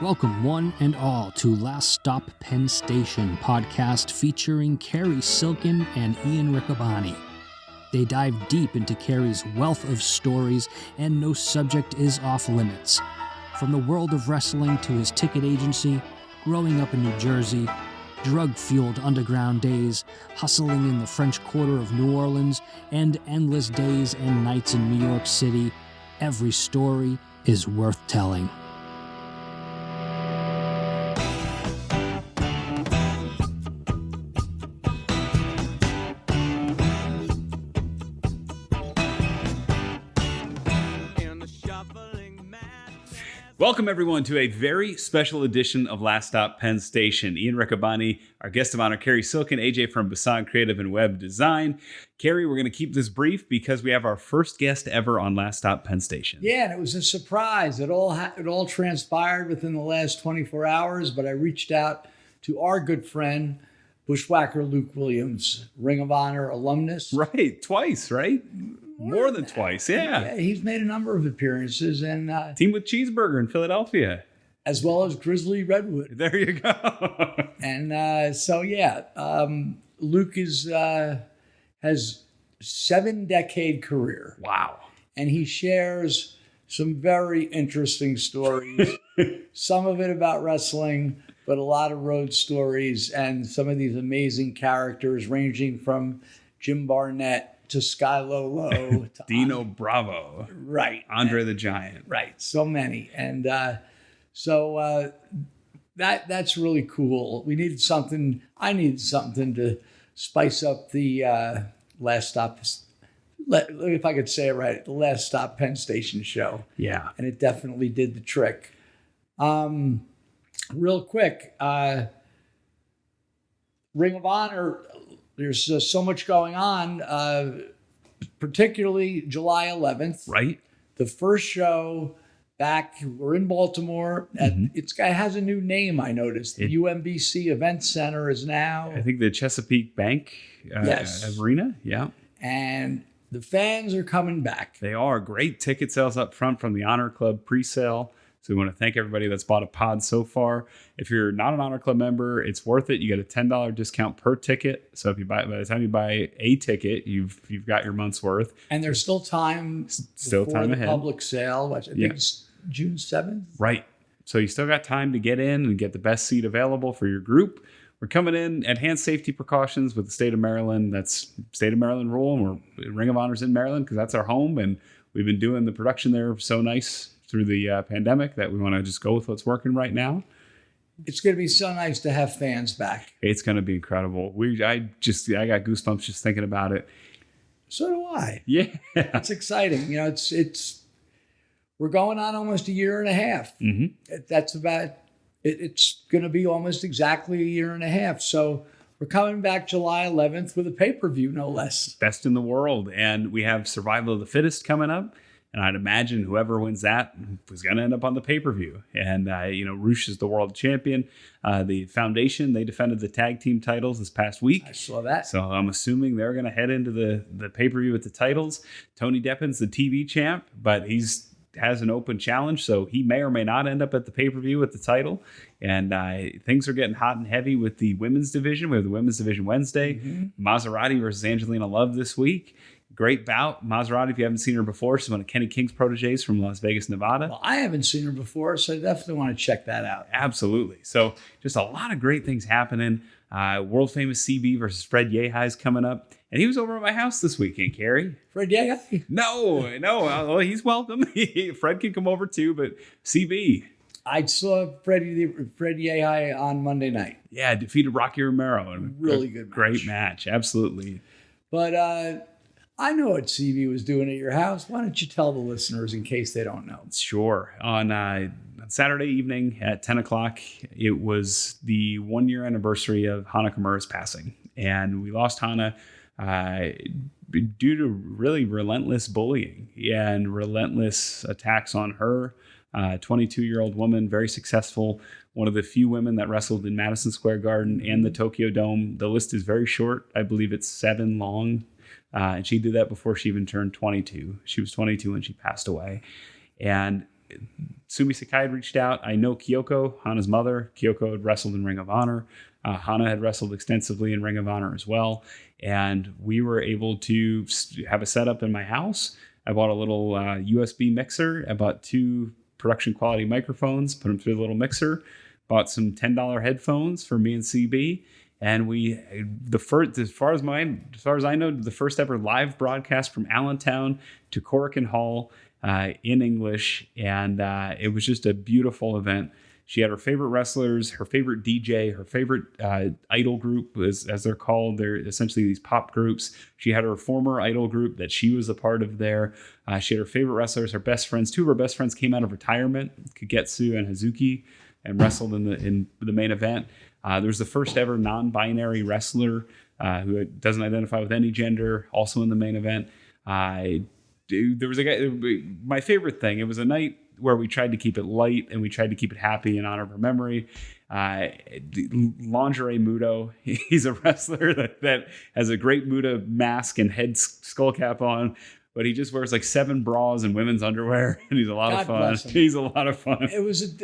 Welcome, one and all, to Last Stop Penn Station podcast featuring Cary Silkin and Ian Riccaboni. They dive deep into Cary's wealth of stories, and no subject is off limits. From the world of wrestling to his ticket agency, growing up in New Jersey, drug-fueled underground days, hustling in the French Quarter of New Orleans, and endless days and nights in New York City, every story is worth telling. Welcome, everyone, to a very special edition of Last Stop Penn Station. Ian Riccaboni, our guest of honor, Cary Silkin, AJ from Bassan Creative and Web Design. Cary, we're going to keep this brief because we have our first guest ever on Last Stop Penn Station. Yeah, and it was a surprise. It all transpired within the last 24 hours, but I reached out to our good friend, Bushwhacker Luke Williams, Ring of Honor alumnus. Right, twice, right? More than twice, yeah. He's made a number of appearances. And Team with Cheeseburger in Philadelphia. As well as Grizzly Redwood. There you go. And Luke has 7-decade career. Wow. And he shares some very interesting stories. Some of it about wrestling, but a lot of road stories and some of these amazing characters ranging from Jim Barnett to Sky Low to Dino Bravo. Right. Andre the Giant. Right. So many. And that's really cool. I needed something to spice up the Last Stop, if I could say it right, the Last Stop Penn Station show. Yeah. And it definitely did the trick. Real quick, Ring of Honor, there's so much going on, particularly July 11th. Right. The first show back, we're in Baltimore. It has a new name, I noticed. The UMBC Event Center is now. I think the Chesapeake Bank Arena. Yeah. And the fans are coming back. They are. Great ticket sales up front from the Honor Club pre-sale. So we want to thank everybody that's bought a pod so far. If you're not an Honor Club member, it's worth it. You get a $10 discount per ticket. So if you by the time you buy a ticket, you've got your month's worth. And there's still time before the public sale, which I think is June 7th. Right. So you still got time to get in and get the best seat available for your group. We're coming in enhanced safety precautions with the state of Maryland. That's state of Maryland rule. And we're Ring of Honor's in Maryland because that's our home. And we've been doing the production there so nice through the pandemic that we want to just go with what's working right now. It's going to be so nice to have fans back. It's going to be incredible. I got goosebumps just thinking about it. So do I. Yeah. It's exciting. You know, we're going on almost a year and a half. Mm-hmm. That's about it. It's going to be almost exactly a year and a half. So we're coming back July 11th with a pay-per-view, no less. Best in the world. And we have Survival of the Fittest coming up. And I'd imagine whoever wins that was going to end up on the pay-per-view. And, Roosh is the world champion. The Foundation, they defended the tag team titles this past week. I saw that. So I'm assuming they're going to head into the pay-per-view with the titles. Tony Deppin's the TV champ, but has an open challenge. So he may or may not end up at the pay-per-view with the title. And things are getting hot and heavy with the women's division. We have the women's division Wednesday. Mm-hmm. Maserati versus Angelina Love this week. Great bout. Maserati, if you haven't seen her before, she's one of Kenny King's proteges from Las Vegas, Nevada. Well, I haven't seen her before, so I definitely want to check that out. Absolutely. So just a lot of great things happening. World famous CB versus Fred Yehi is coming up. And he was over at my house this weekend, Cary. Fred Yehi? No. Well, he's welcome. Fred can come over too, but CB. I saw Fred Yehi on Monday night. Yeah, defeated Rocky Romero. Really good match. Great match. Absolutely. But I know what CB was doing at your house. Why don't you tell the listeners in case they don't know? Sure. On Saturday evening at 10 o'clock, it was the 1-year anniversary of Hana Kimura's passing. And we lost Hana due to really relentless bullying and relentless attacks on her. 22-year-old woman, very successful, one of the few women that wrestled in Madison Square Garden and the Tokyo Dome. The list is very short. I believe it's 7 long. And she did that before she even turned 22. She was 22 when she passed away. And Sumi Sakai had reached out. I know Kyoko, Hana's mother. Kyoko had wrestled in Ring of Honor. Hana had wrestled extensively in Ring of Honor as well. And we were able to have a setup in my house. I bought a little USB mixer. I bought 2 production quality microphones, put them through the little mixer, bought some $10 headphones for me and CB. And as far as I know, the first ever live broadcast from Allentown to Corrigan Hall in English. And it was just a beautiful event. She had her favorite wrestlers, her favorite DJ, her favorite idol group, as they're called. They're essentially these pop groups. She had her former idol group that she was a part of there. She had her favorite wrestlers, her best friends. 2 of her best friends came out of retirement, Kagetsu and Hazuki, and wrestled in the main event. There was the first ever non-binary wrestler who doesn't identify with any gender, also in the main event. There was a guy, my favorite thing, it was a night where we tried to keep it light and we tried to keep it happy in honor of her memory. Lingerie Muto, he's a wrestler that has a great Muta mask and head skull cap on, but he just wears like 7 bras and women's underwear, and he's a lot of fun. He's a lot of fun. It was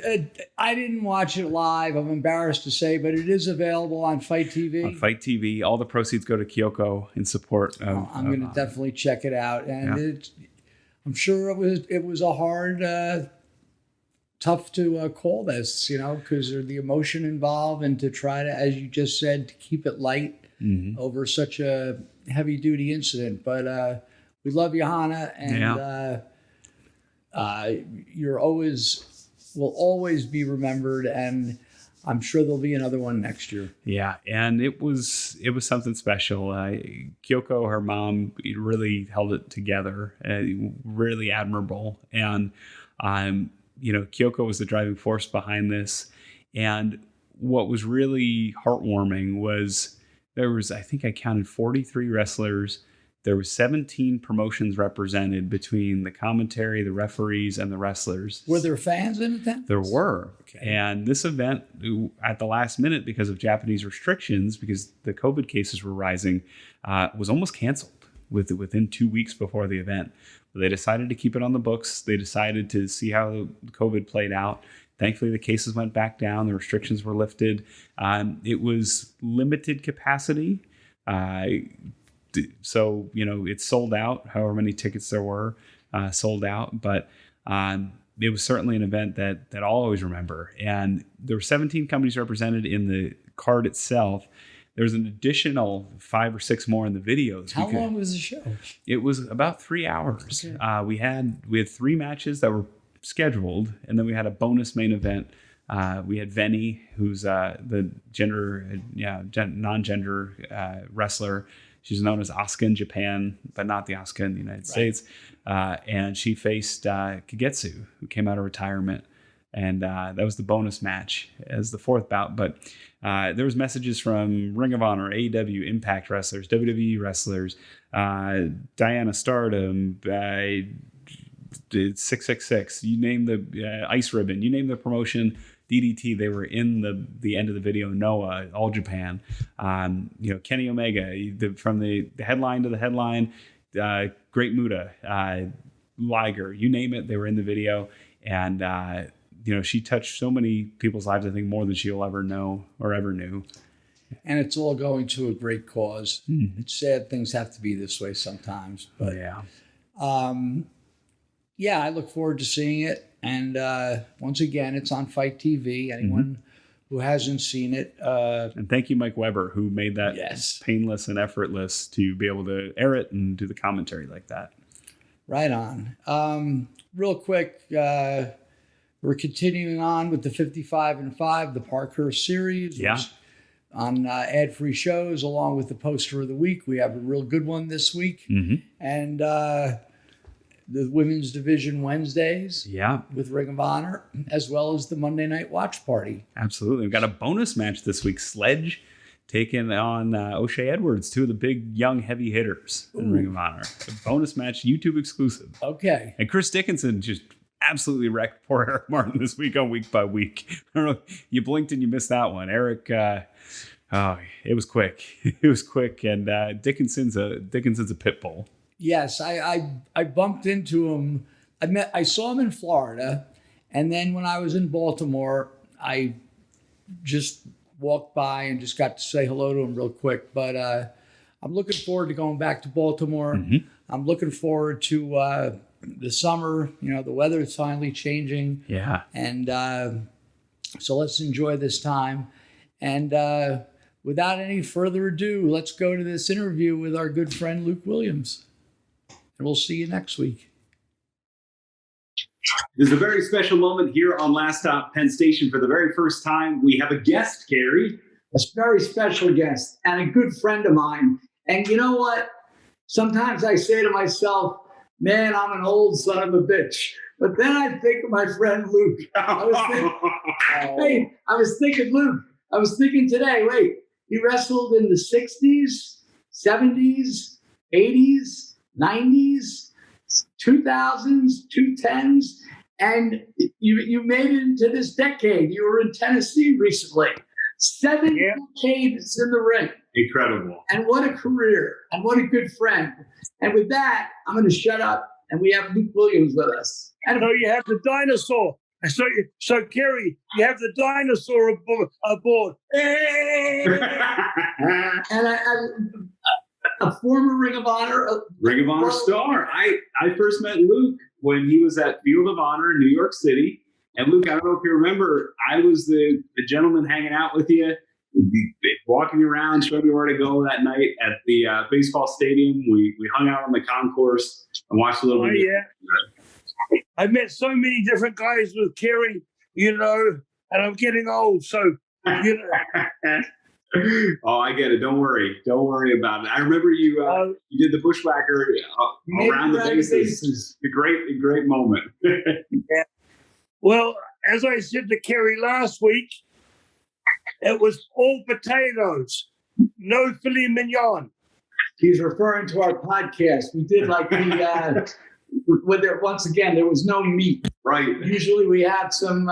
I didn't watch it live, I'm embarrassed to say, but it is available on Fight TV. On Fight TV, all the proceeds go to Kyoko in support of, I'm going to definitely check it out, and I'm sure it was a hard, tough to call this, because there's the emotion involved, and to try to, as you just said, to keep it light over such a heavy duty incident. But we love you, Hana, and will always be remembered, and I'm sure there'll be another one next year. Yeah, and it was something special. Kyoko, her mom, really held it together, really admirable. And Kyoko was the driving force behind this. And what was really heartwarming was there was, I think I counted 43 wrestlers. There was 17 promotions represented between the commentary, the referees, and the wrestlers. Were there fans in attendance? There were. Okay. And this event, at the last minute, because of Japanese restrictions, because the COVID cases were rising, was almost canceled within 2 weeks before the event. But they decided to keep it on the books. They decided to see how COVID played out. Thankfully, the cases went back down. The restrictions were lifted. It was limited capacity. So, it's sold out, however many tickets there were sold out. But it was certainly an event that I'll always remember. And there were 17 companies represented in the card itself. There was an additional 5 or 6 more in the videos. How long was the show? It was about 3 hours. Okay. We had 3 matches that were scheduled, and then we had a bonus main event. We had Veni, who's the non-gender wrestler. She's known as Asuka in Japan, but not the Asuka in the United States. And she faced Kagetsu, who came out of retirement. And that was the bonus match as the 4th bout. But there was messages from Ring of Honor, AEW, Impact wrestlers, WWE wrestlers, Diana Stardom, 666. You name the Ice Ribbon. You name the promotion. DDT, they were in the end of the video. Noah, All Japan, Kenny Omega, from the headline to the headline, Great Muta, Liger, you name it, they were in the video. And she touched so many people's lives, I think more than she'll ever know or ever knew. And it's all going to a great cause. Mm-hmm. It's sad things have to be this way sometimes, but I look forward to seeing it. And once again, it's on Fight TV. Anyone who hasn't seen it. And thank you, Mike Weber, who made that painless and effortless to be able to air it and do the commentary like that. Right on. Real quick, we're continuing on with the 55 and 5, the Parkhurst series. Yeah. On ad-free shows, along with the poster of the week. We have a real good one this week. Mm-hmm. And the women's division Wednesdays with Ring of Honor, as well as the Monday Night Watch Party. Absolutely. We've got a bonus match this week. Sledge taking on O'Shea Edwards, 2 of the big, young, heavy hitters in Ring of Honor. A bonus match, YouTube exclusive. Okay. And Chris Dickinson just absolutely wrecked poor Eric Martin this week on Week by Week. I don't know, you blinked and you missed that one. Eric, it was quick. It was quick, and Dickinson's a pit bull. Yes, I bumped into him. I saw him in Florida, And then when I was in Baltimore, I just walked by and just got to say hello to him real quick. But I'm looking forward to going back to Baltimore. Mm-hmm. I'm looking forward to the summer. You know, the weather is finally changing. Yeah. And so let's enjoy this time. And without any further ado, let's go to this interview with our good friend Luke Williams. And we'll see you next week. This is a very special moment here on Last Stop Penn Station. For the very first time, we have a guest, Cary. A very special guest and a good friend of mine. And you know what? Sometimes I say to myself, man, I'm an old son of a bitch. But then I think of my friend Luke. I was thinking, Luke. I was thinking today, wait, he wrestled in the 60s, 70s, 80s, 90s, 2000s, 2010s, and you made it into this decade. You were in Tennessee recently. 7 decades in the ring. Incredible. And what a career, and what a good friend. And with that, I'm going to shut up, and we have Luke Williams with us. And so you have the dinosaur. So Cary, you have the dinosaur aboard. And a former Ring of Honor. Ring of Honor star. I first met Luke when he was at Field of Honor in New York City. And Luke, I don't know if you remember, I was the gentleman hanging out with you, walking around, showing you where to go that night at the baseball stadium. We hung out on the concourse and watched a little bit. Yeah. I met so many different guys with Cary, you know, and I'm getting old, so, you know. Oh, I get it. Don't worry. Don't worry about it. I remember you did the Bushwhacker around the bases. A great moment. Yeah. Well, as I said to Cary last week, it was all potatoes, no filet mignon. He's referring to our podcast. We did like the once again, there was no meat. Right. Usually we have some.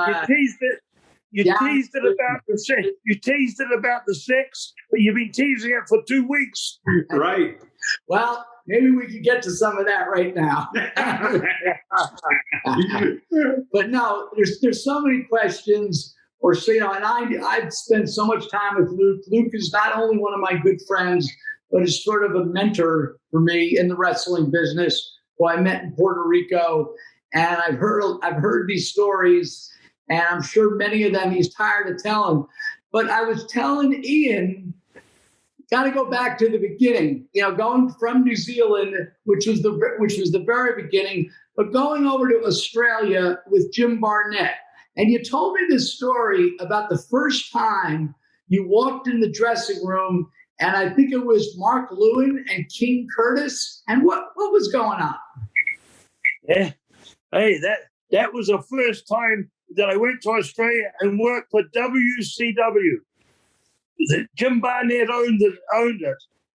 You teased it about the sex, but you've been teasing it for 2 weeks. Right. Well, maybe we could get to some of that right now. But no, there's so many questions, or so, you know, and I've spent so much time with Luke. Luke is not only one of my good friends, but is sort of a mentor for me in the wrestling business, who I met in Puerto Rico, and I've heard these stories. And I'm sure many of them he's tired of telling. But I was telling Ian, got to go back to the beginning. You know, going from New Zealand, which was the very beginning, but going over to Australia with Jim Barnett. And you told me this story about the first time you walked in the dressing room, and I think it was Mark Lewin and King Curtis. And what was going on? Yeah, hey, that was the first time that I went to Australia and worked for WCW. Jim Barnett owned it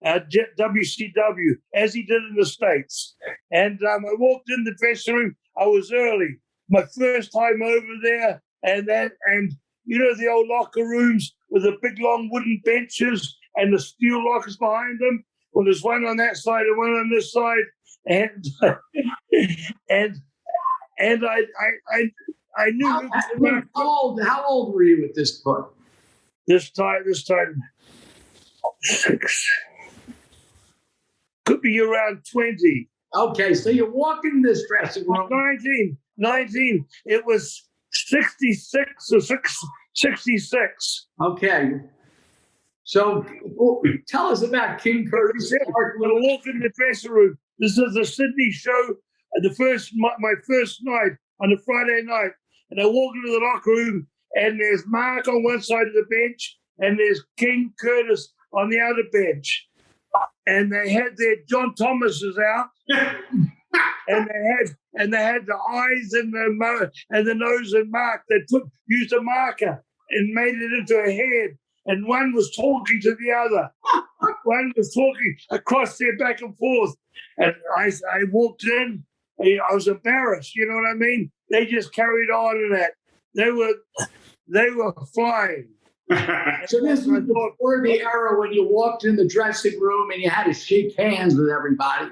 at WCW, as he did in the States. And I walked in the dressing room. I was early. My first time over there, and you know the old locker rooms with the big long wooden benches and the steel lockers behind them. Well, there's one on that side and one on this side, and I knew. How old were you at this point? This time, 6. Could be around 20. Okay, so you walk in this dressing room. 19. It was 66 or 66. Okay. So tell us about King Curtis. I walk in the dressing room. This is the Sydney show, my first night on a Friday night. And I walk into the locker room, and there's Mark on one side of the bench, and there's King Curtis on the other bench. And they had their John Thomases out, and they had the eyes and the nose and Mark. They used a marker and made it into a head. And one was talking to the other. One was talking across there back and forth. And I walked in. I was embarrassed. You know what I mean? They just carried on in that. They were flying. So this was before the era when you walked in the dressing room and you had to shake hands with everybody.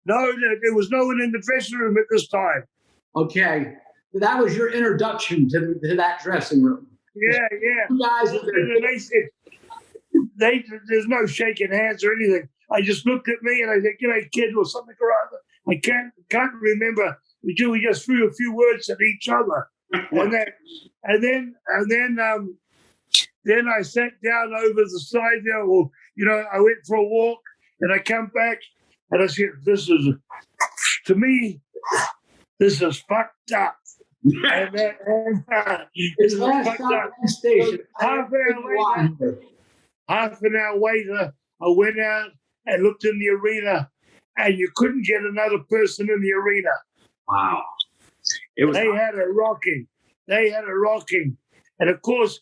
No, there was no one in the dressing room at this time. Okay. that was your introduction to that dressing room. Yeah. You guys are And they said, there's no shaking hands or anything. I just looked at me and I said, "G'day, kid," or something or other. I can't remember. We just threw a few words at each other, and then I sat down over the side there. Or I went for a walk, and I come back, and I said, to me, this is fucked up." It's Last Stop Penn Station. Half an hour later, I went out and looked in the arena, and you couldn't get another person in the arena. Wow. They had a rocking. And of course,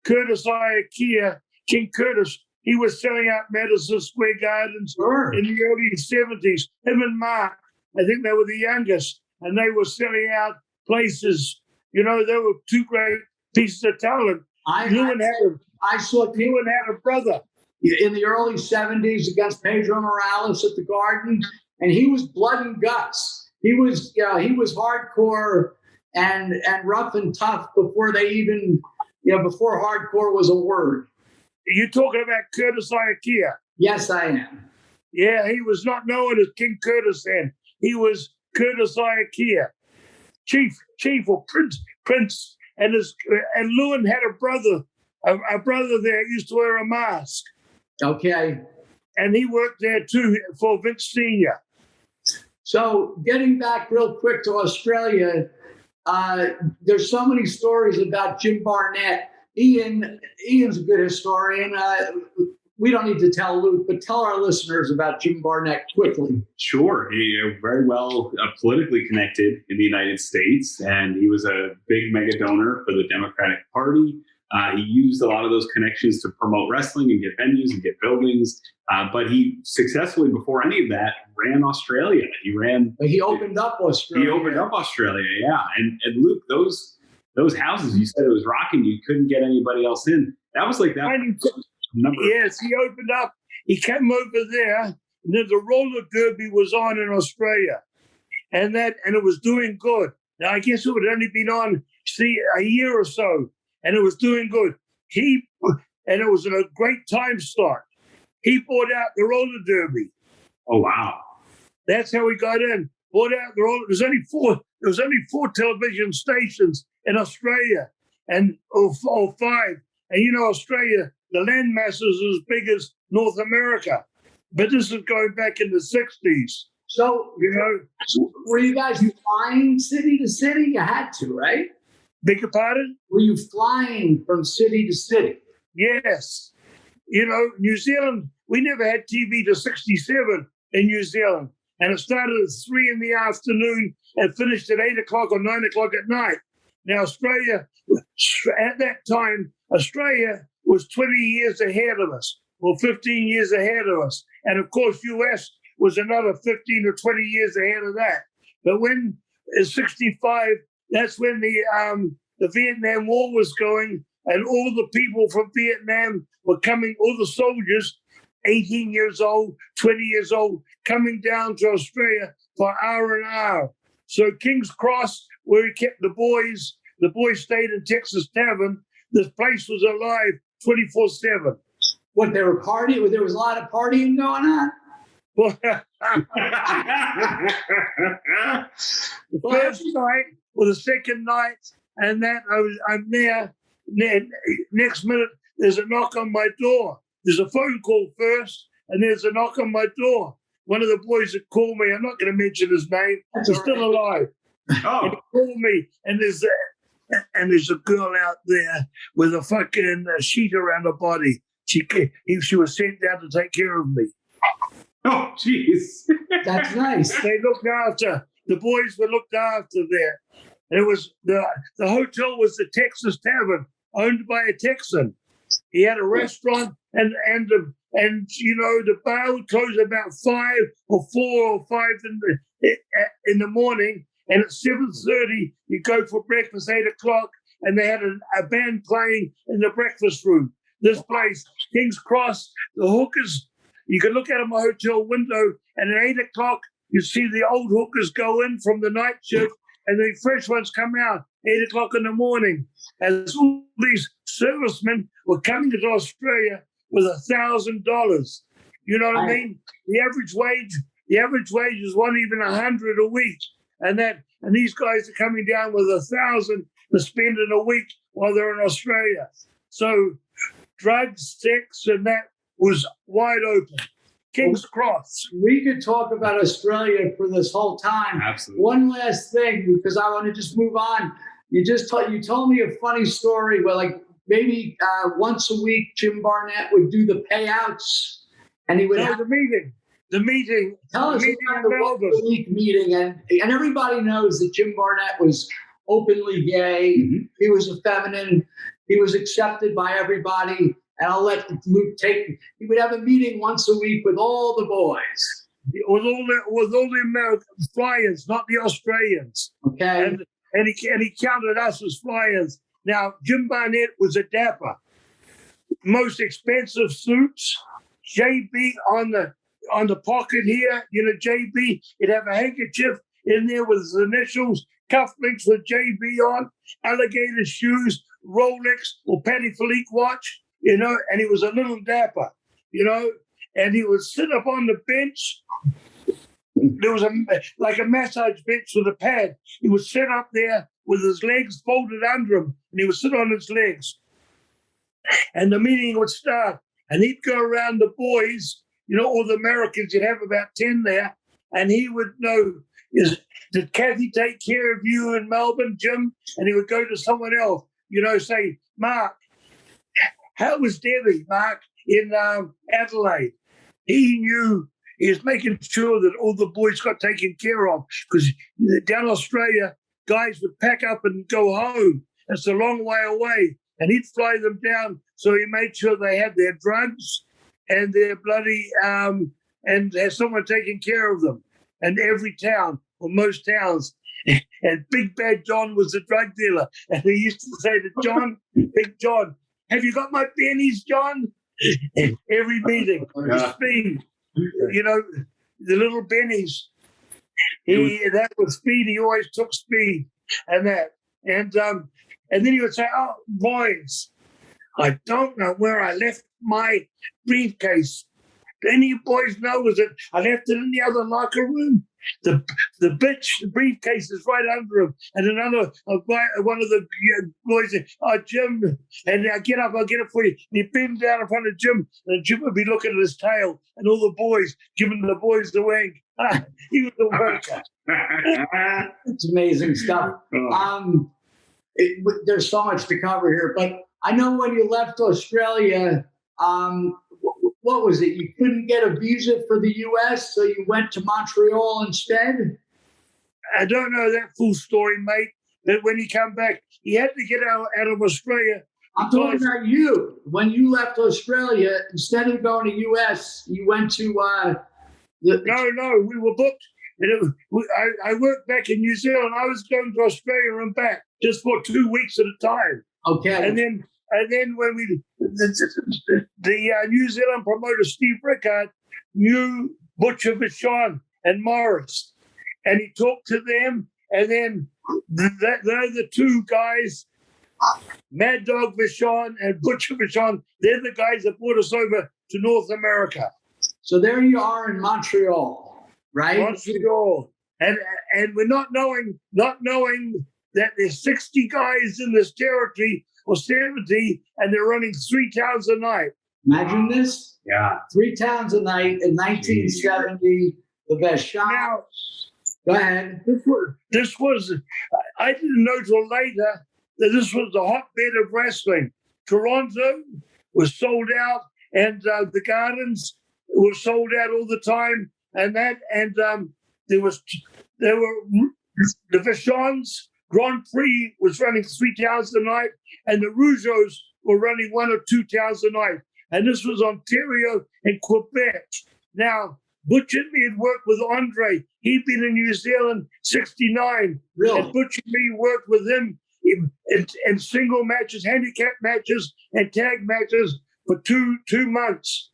Curtis Ikea, King Curtis, he was selling out Madison Square Gardens in the early 70s. Him and Mark, I think they were the youngest, and they were selling out places. They were two great pieces of talent. Lewin had a brother in the early 70s against Pedro Morales at the Garden, and he was blood and guts. He was hardcore and rough and tough before they even, before hardcore was a word. You're talking about Curtis Ikea? Yes, I am. Yeah, he was not known as King Curtis then. He was Curtis Ikea, chief or prince, and Lewin had a brother there used to wear a mask. Okay. And he worked there too for Vince Sr. So getting back real quick to Australia, there's so many stories about Jim Barnett. Ian's a good historian. We don't need to tell Luke, but tell our listeners about Jim Barnett quickly. Sure. Very well politically connected in the United States, and he was a big mega donor for the Democratic Party. He used a lot of those connections to promote wrestling and get venues and get buildings. But he successfully, before any of that, ran Australia. He opened up Australia. Yeah. And Luke, those houses, you said it was rocking. You couldn't get anybody else in. That was like that. Yes, he opened up. He came over there, and then the roller derby was on in Australia, and it was doing good. Now I guess it would only been on a year or so, and it was doing good. And it was in a great time slot. He bought out the roller derby. Oh wow! That's how he got in. Bought out the roller. There was only four television stations in Australia, or five. And Australia, the land mass is as big as North America. But this is going back in the 60s. So, were you guys flying city to city? You had to, right? Beg your pardon? Were you flying from city to city? Yes. New Zealand, we never had TV to 67 in New Zealand. And it started at 3 in the afternoon and finished at 8 o'clock or 9 o'clock at night. Now, Australia, at that time, Australia was 20 years ahead of us, or 15 years ahead of us. And of course, US was another 15 or 20 years ahead of that. But when in 65, that's when the Vietnam War was going, and all the people from Vietnam were coming, all the soldiers, 18 years old, 20 years old, coming down to Australia for hour and hour. So King's Cross, where he kept the boys stayed in Texas Tavern. This place was alive 24/7. What, they were partying? There was a lot of partying going on? The first night or the second night, and that I'm there. Next minute, there's a knock on my door. There's a phone call first, and there's a knock on my door. One of the boys that called me, I'm not going to mention his name, he's still alive. Oh. And he called me, and there's a girl out there with a fucking sheet around her body. She was sent down to take care of me. Oh, jeez. That's nice. They looked after, the boys were looked after there. And it was, the hotel was the Texas Tavern, owned by a Texan. He had a restaurant, and the bar would close about 5 or 4 or 5 in the morning. And at 7:30, you go for breakfast, 8 o'clock, and they had a band playing in the breakfast room. This place, King's Cross, the hookers, you could look out of my hotel window, and at 8 o'clock, you see the old hookers go in from the night shift, and the fresh ones come out 8 o'clock in the morning. And all these servicemen were coming to Australia with $1,000. You know what I mean? The average wage is not even 100 a week, and these guys are coming down with 1,000 to spend in a week while they're in Australia. So drugs, sex, and that was wide open. King's Cross. We could talk about Australia for this whole time. Absolutely. One last thing, because I want to just move on. You told me a funny story where, like, maybe once a week, Jim Barnett would do the payouts, and he would have the meeting. Tell us about the once a week meeting, and everybody knows that Jim Barnett was openly gay. Mm-hmm. He was effeminate. He was accepted by everybody. And I'll let Luke take. He would have a meeting once a week with all the boys, with all the American Flyers, not the Australians. Okay. And he counted us as Flyers. Now Jim Barnett was a dapper. Most expensive suits. JB on the pocket here. You know, JB. He'd have a handkerchief in there with his initials, cufflinks with JB on, alligator shoes, Rolex or Patty Philippe watch. You know, and he was a little dapper, you know, and he would sit up on the bench. There was like a massage bench with a pad. He would sit up there with his legs folded under him, and he would sit on his legs. And the meeting would start, and he'd go around the boys, you know, all the Americans. You'd have about 10 there, and he would know, did Kathy take care of you in Melbourne, Jim? And he would go to someone else, you know, say, Mark, how was Debbie, Mark, in Adelaide? He knew, he was making sure that all the boys got taken care of, because down Australia, guys would pack up and go home. It's a long way away. And he'd fly them down, so he made sure they had their drugs and their bloody, and had someone taking care of them. And every town, or most towns, and Big Bad John was the drug dealer. And he used to say to John, Big John, have you got my pennies, John? Every meeting, Speed, you know, the little bennies. That was Speed. He always took Speed, and that, and then he would say, "Oh, boys, I don't know where I left my briefcase. Do any of you boys know? Was it? I left it in the other locker room. The briefcase is right under him." And another one of the boys said, "Oh, Jim," and I get up, I'll get it for you. And he bent down in front of Jim, and Jim would be looking at his tail, and all the boys giving the boys the wink. He was the worker. It's amazing stuff. There's so much to cover here, but I know when you left Australia, what was it? You couldn't get a visa for the U.S., so you went to Montreal instead? I don't know that full story, mate. That when he came back, he had to get out of Australia. I'm talking about you. When you left Australia, instead of going to U.S., you went to... No, we were booked. I worked back in New Zealand. I was going to Australia and back just for 2 weeks at a time. Okay. And then when the New Zealand promoter Steve Rickard knew Butcher Vachon and Morris, and he talked to them, and then they're the two guys, Mad Dog Vachon and Butcher Vachon. They're the guys that brought us over to North America. So there you are in Montreal, right? Montreal, and we're not knowing that there's 60 guys in this territory or 70, and they're running 3 towns a night. Imagine this. Yeah. 3 towns a night in 1970, the best shots. Go ahead. This was, I didn't know till later that this was the hotbed of wrestling. Toronto was sold out, and the Gardens were sold out all the time, and there were the Vachons Grand Prix was running 3 towns a night, and the Rougeaus were running 1 or 2 towns a night. And this was Ontario and Quebec. Now, Butch and me had worked with Andre. He'd been in New Zealand 69. Really? And Butch and me worked with him in single matches, handicap matches, and tag matches for two months.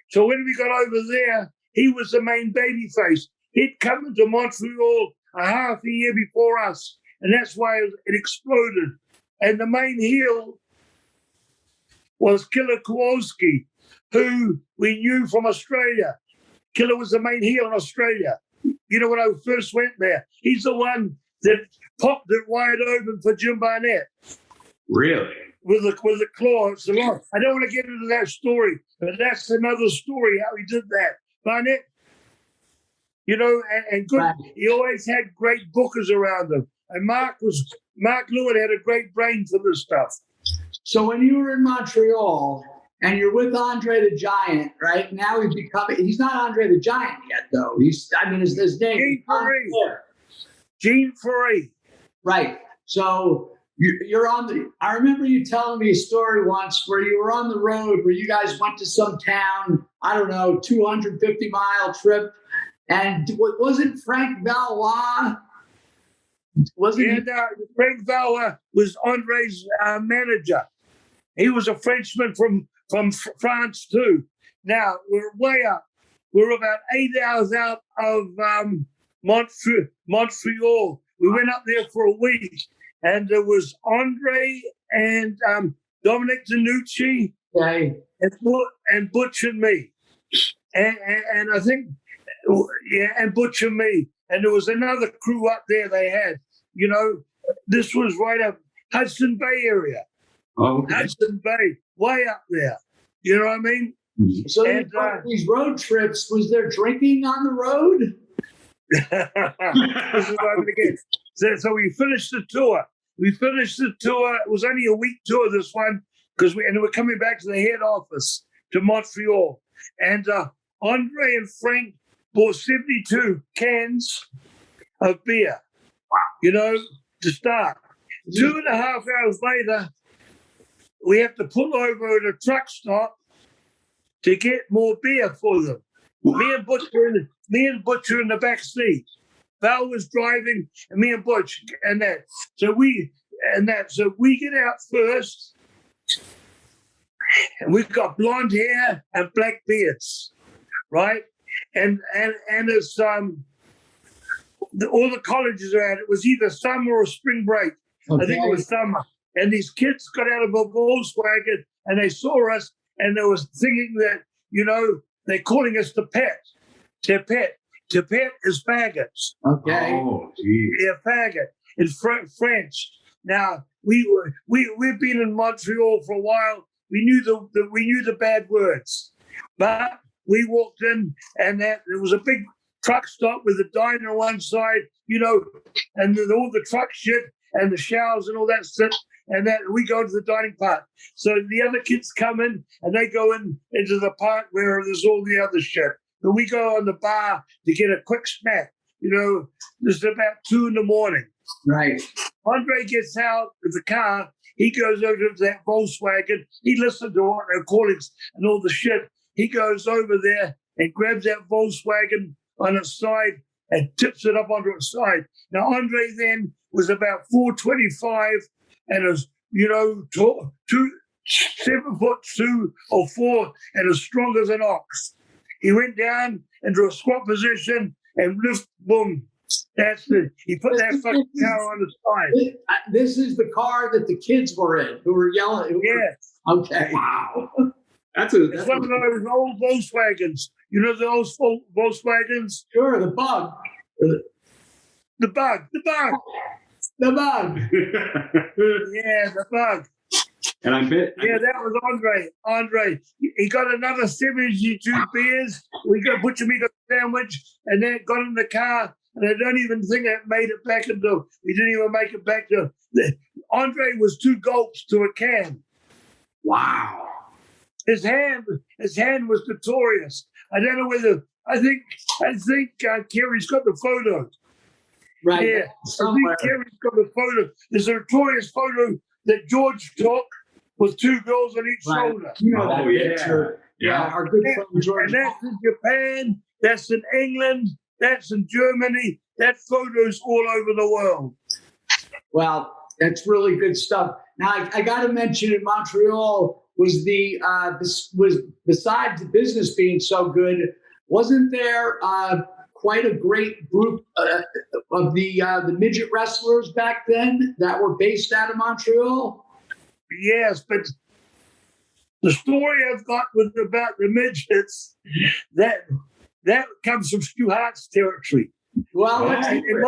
So when we got over there, he was the main babyface. He'd come into Montreal a half a year before us, and that's why it exploded. And the main heel was Killer Kowalski, who we knew from Australia. Killer was the main heel in Australia. You know, when I first went there, he's the one that popped it wide open for Jim Barnett. Really? With the claw. It's a lot. I don't want to get into that story, but that's another story how he did that. Barnett, you know, and good. Right. He always had great bookers around him. And Mark Lewin had a great brain for this stuff. So when you were in Montreal and you're with Andre the Giant, right? Now he's not Andre the Giant yet, though. His name. Gene Ferry. Right. So you're on I remember you telling me a story once where you were on the road where you guys went to some town, I don't know, 250-mile trip. And wasn't Frank Valois? Frank Valois was Andre's manager. He was a Frenchman from France too. Now we're way up. We're about 8 hours out of Montreal. We went up there for a week, and there was Andre and Dominic DeNucci, okay, and Butch and me, and I think and Butch and me, and there was another crew up there. They had, you know, this was right up Hudson Bay area. Oh, okay. Hudson Bay, way up there. You know what I mean? So these road trips, was there drinking on the road? This is what I'm gonna get. So we finished the tour. It was only a week tour, this one, because we're coming back to the head office to Montreal. And Andre and Frank bought 72 cans of beer. Wow. You know, to start. 2.5 hours later, we have to pull over at a truck stop to get more beer for them. Me and Butcher in the back seat. Val was driving, and me and Butch and that. So we get out first, and we've got blonde hair and black beards, right? And it's all the colleges are at. It was either summer or spring break. Okay. I think it was summer. And these kids got out of a Volkswagen and they saw us, and they was thinking that, you know, they're calling us the pet. They're pet. To pet is faggots. Okay. Oh, geez. Yeah, faggot in French. Now we've been in Montreal for a while. We knew the bad words, but we walked in, and there was a big truck stop with a diner on one side, you know, and then all the truck shit and the showers and all that stuff. And that we go to the dining part. So the other kids come in and they go into the part where there's all the other shit. And we go on the bar to get a quick snack. You know, this is about 2 a.m. Right. Andre gets out of the car. He goes over to that Volkswagen. He listens to what they're calling and all the shit. He goes over there and grabs that Volkswagen on its side and tips it up onto its side. Now, Andre then was about 4'25", and was, you know, 7'2" or 4", and as strong as an ox. He went down into a squat position and lift, boom. That's it. He put that fucking car on the side. This is the car that the kids were in, who were yelling. Yeah. Okay. Wow. It's one of those old Volkswagens. You know the old Volkswagens? Sure, the bug. The bug. The bug. Yeah, the bug. And I bet. Yeah, that was Andre. He got another 72 beers. We got Butcher me got a sandwich, and then got in the car. And I don't even think it made it back into. We didn't even make it back to. Andre was 2 gulps to a can. Wow. His hand was notorious. I don't know whether. I think Cary's got the photo. Right. Yeah, I think Cary's got the photo. There's a notorious photo that George took with 2 girls on each shoulder. You know that picture. Yeah, our good friend George. And that's in Japan. That's in England. That's in Germany. That photo's all over the world. Well, that's really good stuff. Now, I got to mention in Montreal was besides the business being so good, wasn't there quite a great group of the midget wrestlers back then that were based out of Montreal? Yes, but the story I've got about the midgets, that comes from Stu Hart's territory. Well, in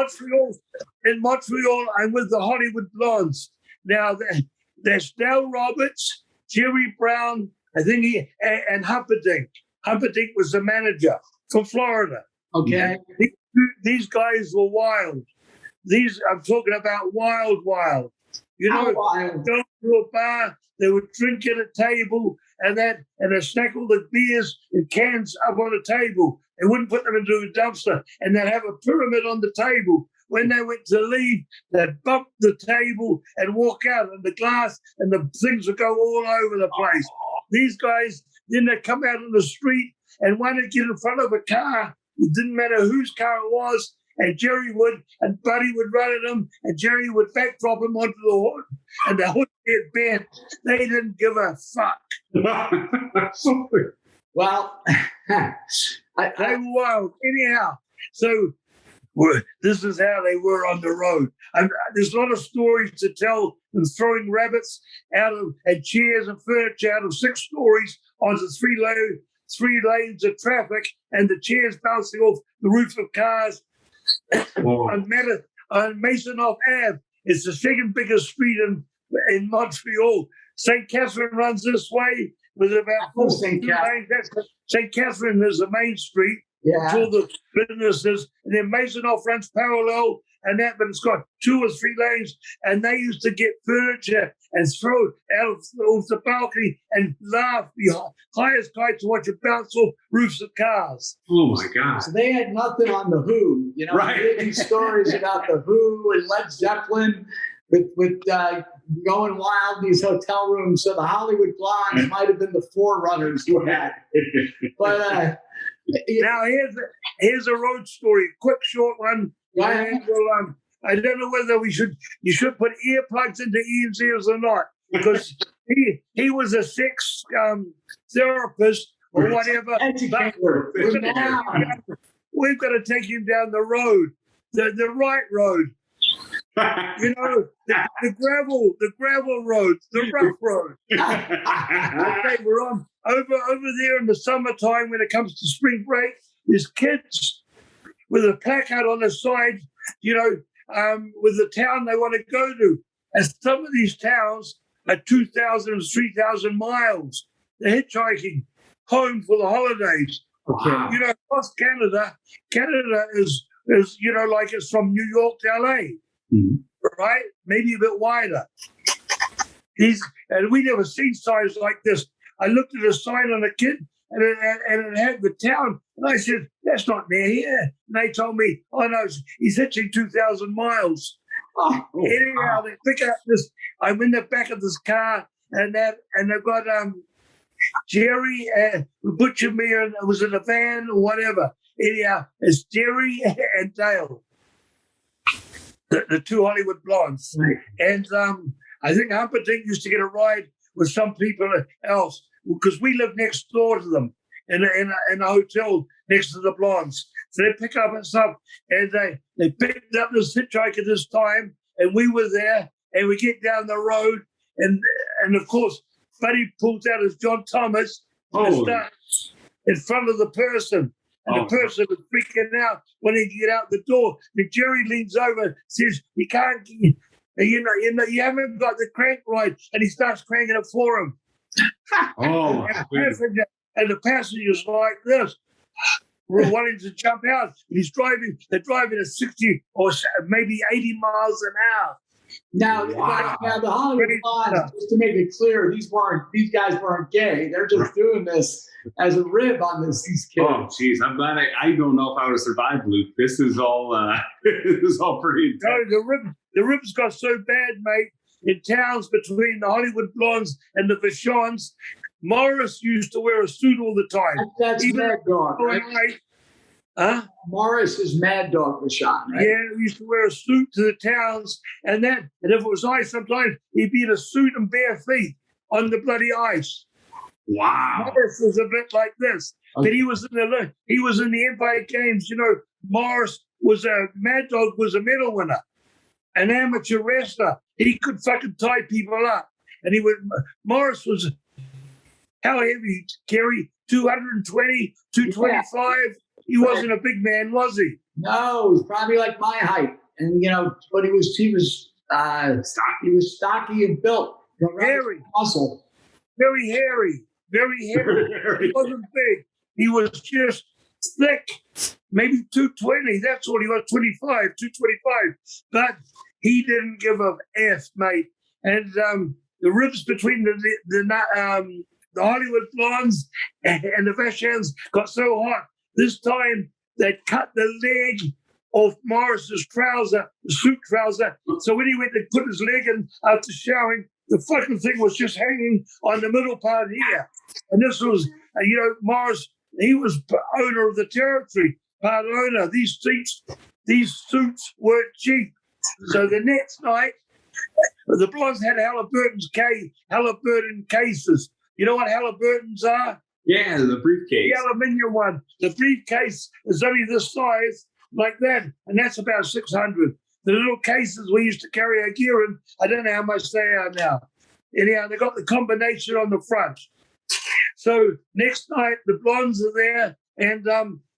Montreal, I'm with the Hollywood Blondes. Now, there's Dale Roberts, Jerry Brown, I think and Humperdinck. Humperdinck was the manager from Florida. Okay. These guys were wild. I'm talking about wild. You know, wild? Go to a bar, they would drink at a table and they stack all the beers in cans up on a table. They wouldn't put them into a dumpster, and they'd have a pyramid on the table. When they went to leave, they'd bump the table and walk out, and the glass and the things would go all over the place. These guys, then they'd come out on the street and want to get in front of a car. It didn't matter whose car it was, and Jerry would, and Buddy would run at him, and Jerry would backdrop him onto the hood, and the hood get bent. They didn't give a fuck. Well, they were wild. Anyhow, so this is how they were on the road. There's a lot of stories to tell them throwing rabbits and chairs and furniture out of 6 stories onto 3 lanes of traffic, and the chairs bouncing off the roof of cars. On Maisonneuve Ave, it's the second biggest street in Montreal. St. Catherine runs this way with about 4 lanes. St. Catherine is the main street. Yeah. All the businesses, and then Maisonneuve runs parallel, but it's got 2 or 3 lanes, and they used to get furniture and throw it out of the balcony and laugh the highest height to watch it bounce off roofs of cars. Oh my God! So they had nothing on the Who, you know. Right. These stories about the Who and Led Zeppelin with going wild in these hotel rooms. So the Hollywood Blondes might have been the forerunners to that. But now here's a road story, quick short one. Yeah. I don't know whether you should put earplugs into Ian's ears or not, because he was a sex therapist or whatever. Educator. We've got to take him down the road, the right road. You know, the gravel road, the rough road. Okay, we're on over there in the summertime when it comes to spring break. There's kids with a placard on the side, you know, with the town they want to go to. And some of these towns are 2,000 and 3,000 miles. They're hitchhiking home for the holidays. Okay. You know, across Canada is you know, like it's from New York to LA. Mm-hmm. Right? Maybe a bit wider. And we never seen signs like this. I looked at a sign on a kid, and it had the town. And I said, that's not near here. And they told me, oh, no, he's hitching 2,000 miles. Anyhow, they pick up this. I'm in the back of this car, and they've got Jerry, Butcher me, and it was in a van or whatever. Anyhow, it's Jerry and Dale. The 2 Hollywood Blondes. Right. And I think Humperdinck used to get a ride with some people else, because we lived next door to them in a hotel next to the Blondes. So they pick up and stuff, and they picked up this hitchhiker this time, and we were there, and we get down the road, and of course, Buddy pulls out his John Thomas and starts in front of the person. And the person was freaking out when he get out the door. And Jerry leans over and says, you can't, you haven't got the crank right. And he starts cranking it for him. And the passenger's like this. We're wanting to jump out. And they're driving at 60 or maybe 80 miles an hour. Now the Hollywood Blondes, just to make it clear, these guys weren't gay. They're just doing this as a rib on these kids. Oh, geez, I'm glad I don't know if I would have survived, Luke. This is all pretty intense. No, the ribs got so bad, mate. In towns between the Hollywood Blondes and the Vachons, Morris used to wear a suit all the time. That's Mad Dog, right? Huh? Morris is Mad Dog Vachon, right? Yeah, he used to wear a suit to the towns, and if it was ice, sometimes he'd be in a suit and bare feet on the bloody ice. Wow. Morris was a bit like this, but he was in the Empire Games. You know, Morris was Mad Dog was a medal winner, an amateur wrestler. He could fucking tie people up. And Morris was, how heavy, Cary? 220, 225? Yeah. He wasn't a big man, was he? No, he was probably like my height. And, but he was stocky. He was stocky and built. Hairy. Muscle. Very hairy. Very hairy. He wasn't big. He was just thick. Maybe 220. That's what he was, 225. But he didn't give a F, mate. And the ribs between the Hollywood blondes and the Vashans got so hot. This time they cut the leg off Morris's trouser, the suit trouser. So when he went to put his leg in after showering, the fucking thing was just hanging on the middle part here. And this was, Morris, he was owner of the territory, part owner. These suits weren't cheap. So the next night, the blondes had Halliburton cases. You know what Halliburtons are? Yeah, the briefcase. The aluminium one. The briefcase is only this size, like that, and that's about 600. The little cases we used to carry our gear in, I don't know how much they are now. Anyhow, they got the combination on the front. So next night, the blondes are there, and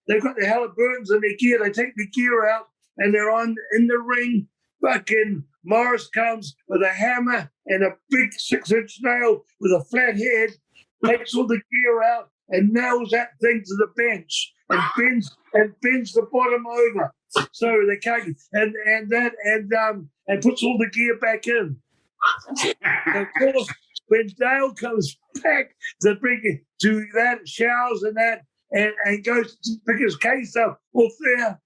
they've got the Halliburtons in their gear. They take the gear out, and they're in the ring. Fucking Morris comes with a hammer and a big 6-inch nail with a flat head, takes all the gear out and nails that thing to the bench and bends the bottom over so they can't and puts all the gear back in. Of course, when Dale comes back to bring it to that, showers and that, and goes to pick his case up off there.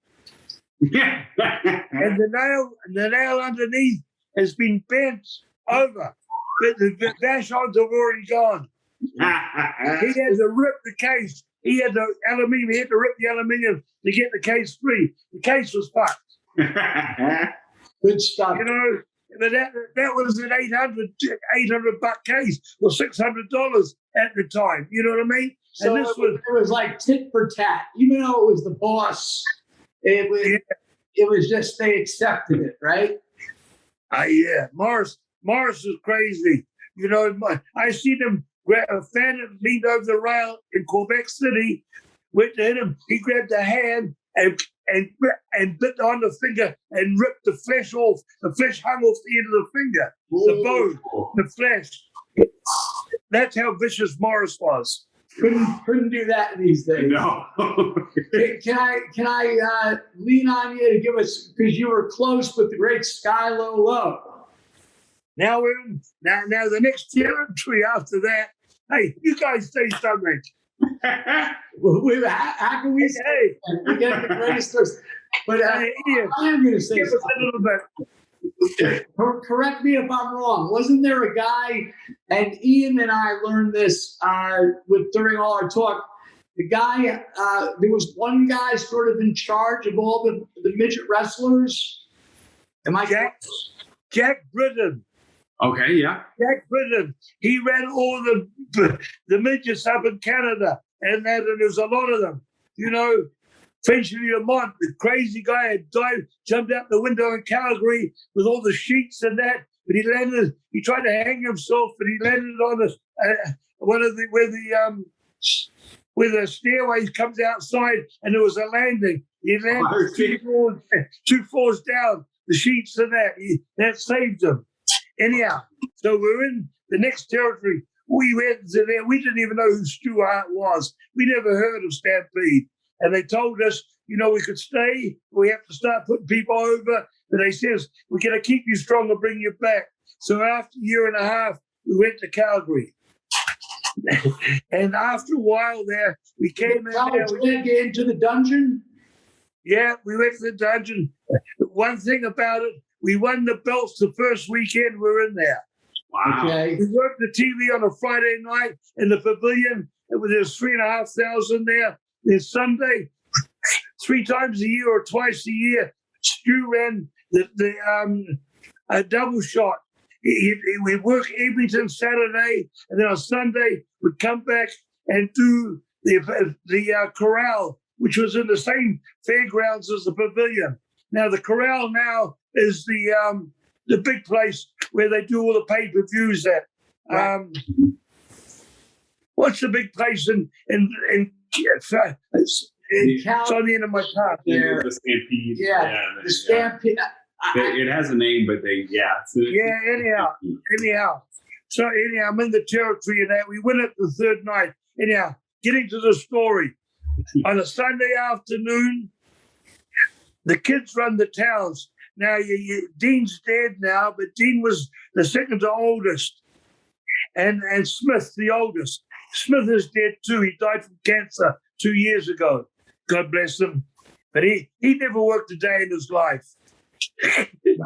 And the nail underneath has been bent over. But the Vashons have already gone. He had to rip the case. He had to rip the aluminium to get the case free. The case was fucked. Good stuff. But that was an $800 case or $600 at the time. You know what I mean? So and it was like tit for tat. Even though it was the boss, it was just they accepted it, right? Yeah. Morris is crazy. I seen him a fan leaned over the rail in Quebec City, went to hit him. He grabbed a hand and bit on the finger and ripped the flesh off. The flesh hung off the end of the finger, the bone, the flesh. That's how vicious Morris was. Couldn't do that these days. No. Can I lean on you to give us, because you were close with the great Sky Low Low. Now now the next territory after that. Hey, you guys say something. How can we say? We get the greatest stories. But Ian, I am going to say something. A little bit. Correct me if I'm wrong. Wasn't there a guy, and Ian and I learned this during all our talk. The guy, there was one guy sort of in charge of all the midget wrestlers. Am I Jack Britton. Okay, yeah. Jack Britton. He ran all the midgets up in Canada, and there's a lot of them. Eventually, Lamont, the crazy guy, had died, jumped out the window in Calgary with all the sheets and that. But he tried to hang himself, but he landed on where the stairways comes outside, and there was a landing. He landed two floors down, the sheets and that. That saved him. Anyhow, so we're in the next territory. We went to there. We didn't even know who Stu Hart was. We never heard of Stampede. And they told us, we could stay. We have to start putting people over. But they says, we're going to keep you strong and bring you back. So after a year and a half, we went to Calgary. And after a while there, we came in there. We didn't get into the dungeon? Yeah, we went to the dungeon. One thing about it, we won the belts the first weekend we were in there. Wow. Okay. We worked the TV on a Friday night in the pavilion. There's 3,500 there. Then Sunday, 3 times a year or twice a year, Stu ran a double shot. We'd work Abington Saturday, and then on Sunday we'd come back and do the corral which was in the same fairgrounds as the pavilion. Now the corral now is the big place where they do all the pay-per-views at. Right. What's the big place in it's on the end of my tongue. There. The Stampede. Yeah, the Stampede. It has a name, but Anyhow. So I'm in the territory and that. We win it the third night. Anyhow, getting to the story. On a Sunday afternoon, the kids run the towns. Now, Dean's dead now, but Dean was the second to oldest. And Smith, the oldest. Smith is dead too. He died from cancer 2 years ago. God bless him. But he never worked a day in his life.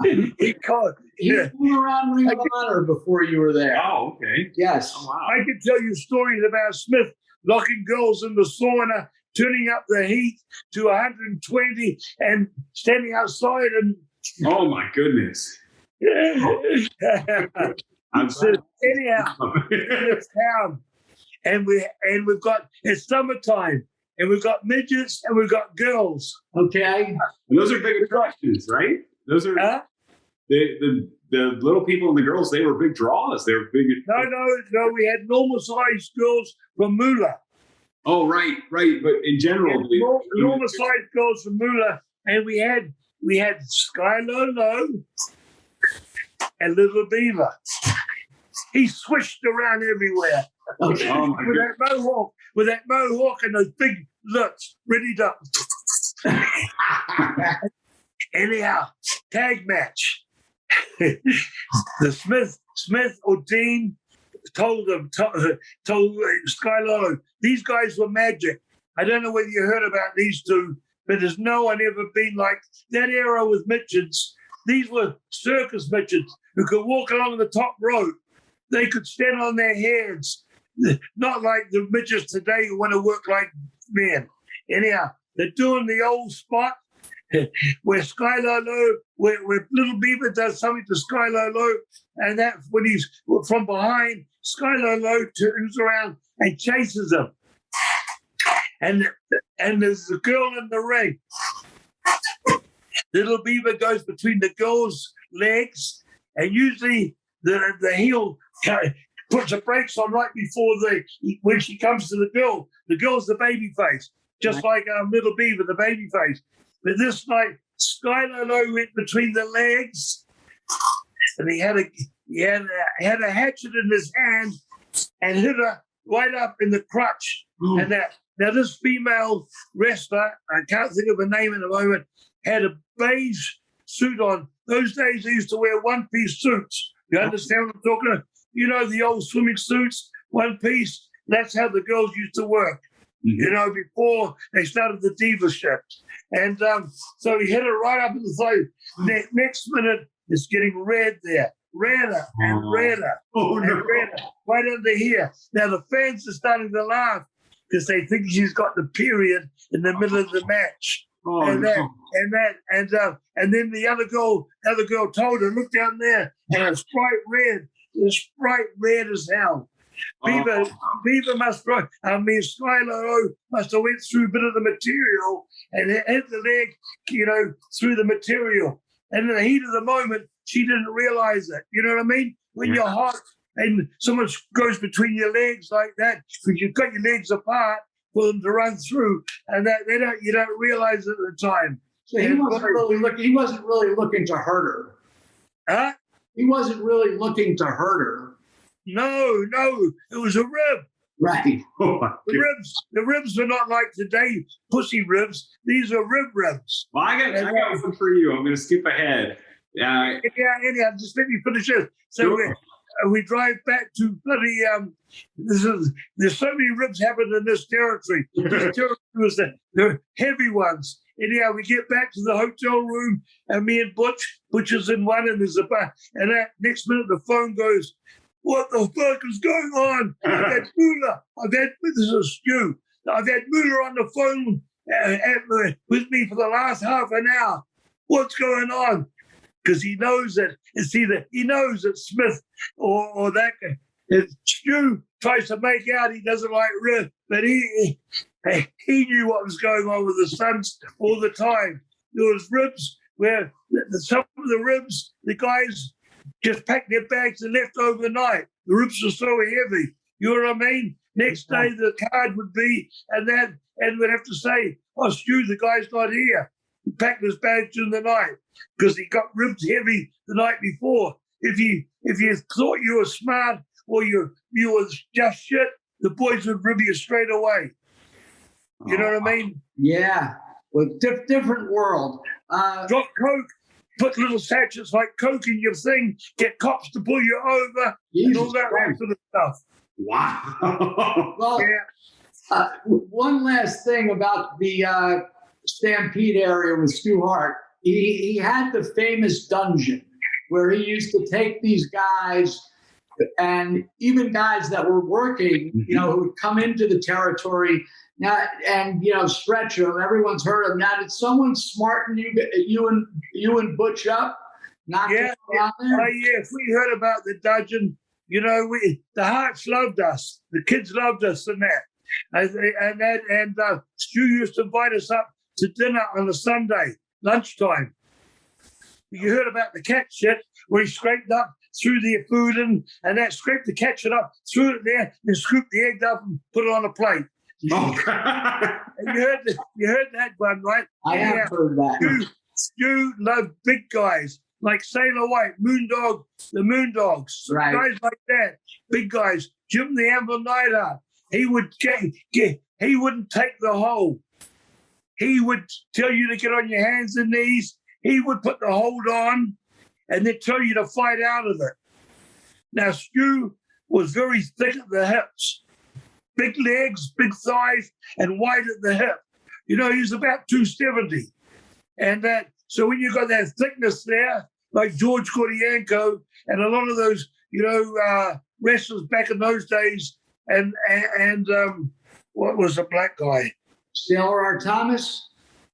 He flew around Ring of Honor before you were there. Oh, okay. Yes. Oh, wow. I can tell you stories about Smith locking girls in the sauna, turning up the heat to 120 and standing outside and... Oh, my goodness. I'm so, anyhow, in this town, and we've got, it's summertime, and we've got midgets and we've got girls. Okay. And those are big attractions, right? Those are the little people and the girls. They were big draws. They were big. No. We had normal sized girls from Moolah. Oh, right. But in general, normal sized girls from Moolah, and we had Skylar Low and Little Beaver. He swished around everywhere. Okay. Oh with that mohawk and those big lips, ready to. Anyhow, tag match. The Smith or Dean told Skylar, these guys were magic. I don't know whether you heard about these two, but there's no one ever been like that era with midgets. These were circus midgets who could walk along the top rope. They could stand on their heads, not like the midgets today who want to work like men. Anyhow, they're doing the old spot where Skylar Low, where Little Beaver does something to Skylar Low, and that when he's from behind, Skylar Low turns around and chases him. And there's a girl in the ring. Little Beaver goes between the girl's legs, and usually the heel puts the brakes on right before when she comes to the girl. The girl's the baby face, just like Little Beaver, the baby face. But this night, Skylar Low went between the legs, and he had a hatchet in his hand and hit her right up in the crotch. And now this female wrestler, I can't think of her name in a moment, had a beige suit on. Those days they used to wear one-piece suits. You understand what I'm talking about? You know, the old swimming suits, one piece. That's how the girls used to work, before they started the diva shit. And so he hit her right up in the throat. Next minute, it's getting red there. Redder and redder. Oh, no. Redder, right under here. Now the fans are starting to laugh because they think she's got the period in the middle of the match. And then the other girl told her, look down there, and it's bright red as hell. Beaver Skylar must have went through a bit of the material and hit the leg, through the material. And in the heat of the moment, she didn't realize it. You know what I mean? When you're hot and someone goes between your legs like that, because you've got your legs apart for them to run through, and that you don't realize it at the time. So he wasn't really looking to hurt her. Huh? He wasn't really looking to hurt her. No, it was a rib. Right. The ribs are not like today pussy ribs. These are ribs. Well, I got one for you. I'm going to skip ahead. Yeah, just let me finish this. So sure. We drive back to bloody. There's so many ribs happened in this territory. This territory was the heavy ones. Anyhow, we get back to the hotel room, and me and Butch is in one, and there's a bar. And that next minute, the phone goes, "What the fuck is going on? I've had Moolah. This is Stu. I've had Moolah on the phone with me for the last half an hour. What's going on?" Because he knows that Smith or that guy. Stu tries to make out he doesn't like rib, but he knew what was going on with the sons all the time. There was ribs where some of the ribs, the guys just packed their bags and left overnight. The ribs were so heavy. You know what I mean? Next day the card would be, and we'd have to say, "Oh, Stu, the guy's not here. He packed his bags in the night because he got ribs heavy the night before." If you thought you were smart or you were just shit, the boys would rib you straight away. You know what I mean? Yeah. Well, different world. Drop coke, put little sachets like coke in your thing, get cops to pull you over, and all that sort of stuff. Wow. Well, one last thing about the Stampede area with Stu Hart. He had the famous dungeon where he used to take these guys, and even guys that were working, who would come into the territory now and stretch them. Everyone's heard of them. Now, did someone smarten you and Butch up? Yes, we heard about the dungeon. The Harts loved us. The kids loved us and that. And Stu used to invite us up to dinner on a Sunday, lunchtime. You heard about the cat shit where he scraped up, threw the food in, and that scraped the cat shit up, threw it there, and scooped the egg up and put it on a plate. Oh. And you heard that one, right? I have heard that. Stu loved big guys like Sailor White, Moondog, the Moondogs, right. Guys like that, big guys. Jim the Anvil Nighthawk. He would he wouldn't take the hold. He would tell you to get on your hands and knees. He would put the hold on and then tell you to fight out of it. Now, Stu was very thick at the hips, big legs, big thighs, and wide at the hip. He was about 270. And so when you got that thickness there, like George Gordienko and a lot of those, wrestlers back in those days, and what was the black guy? Sailor Art Thomas?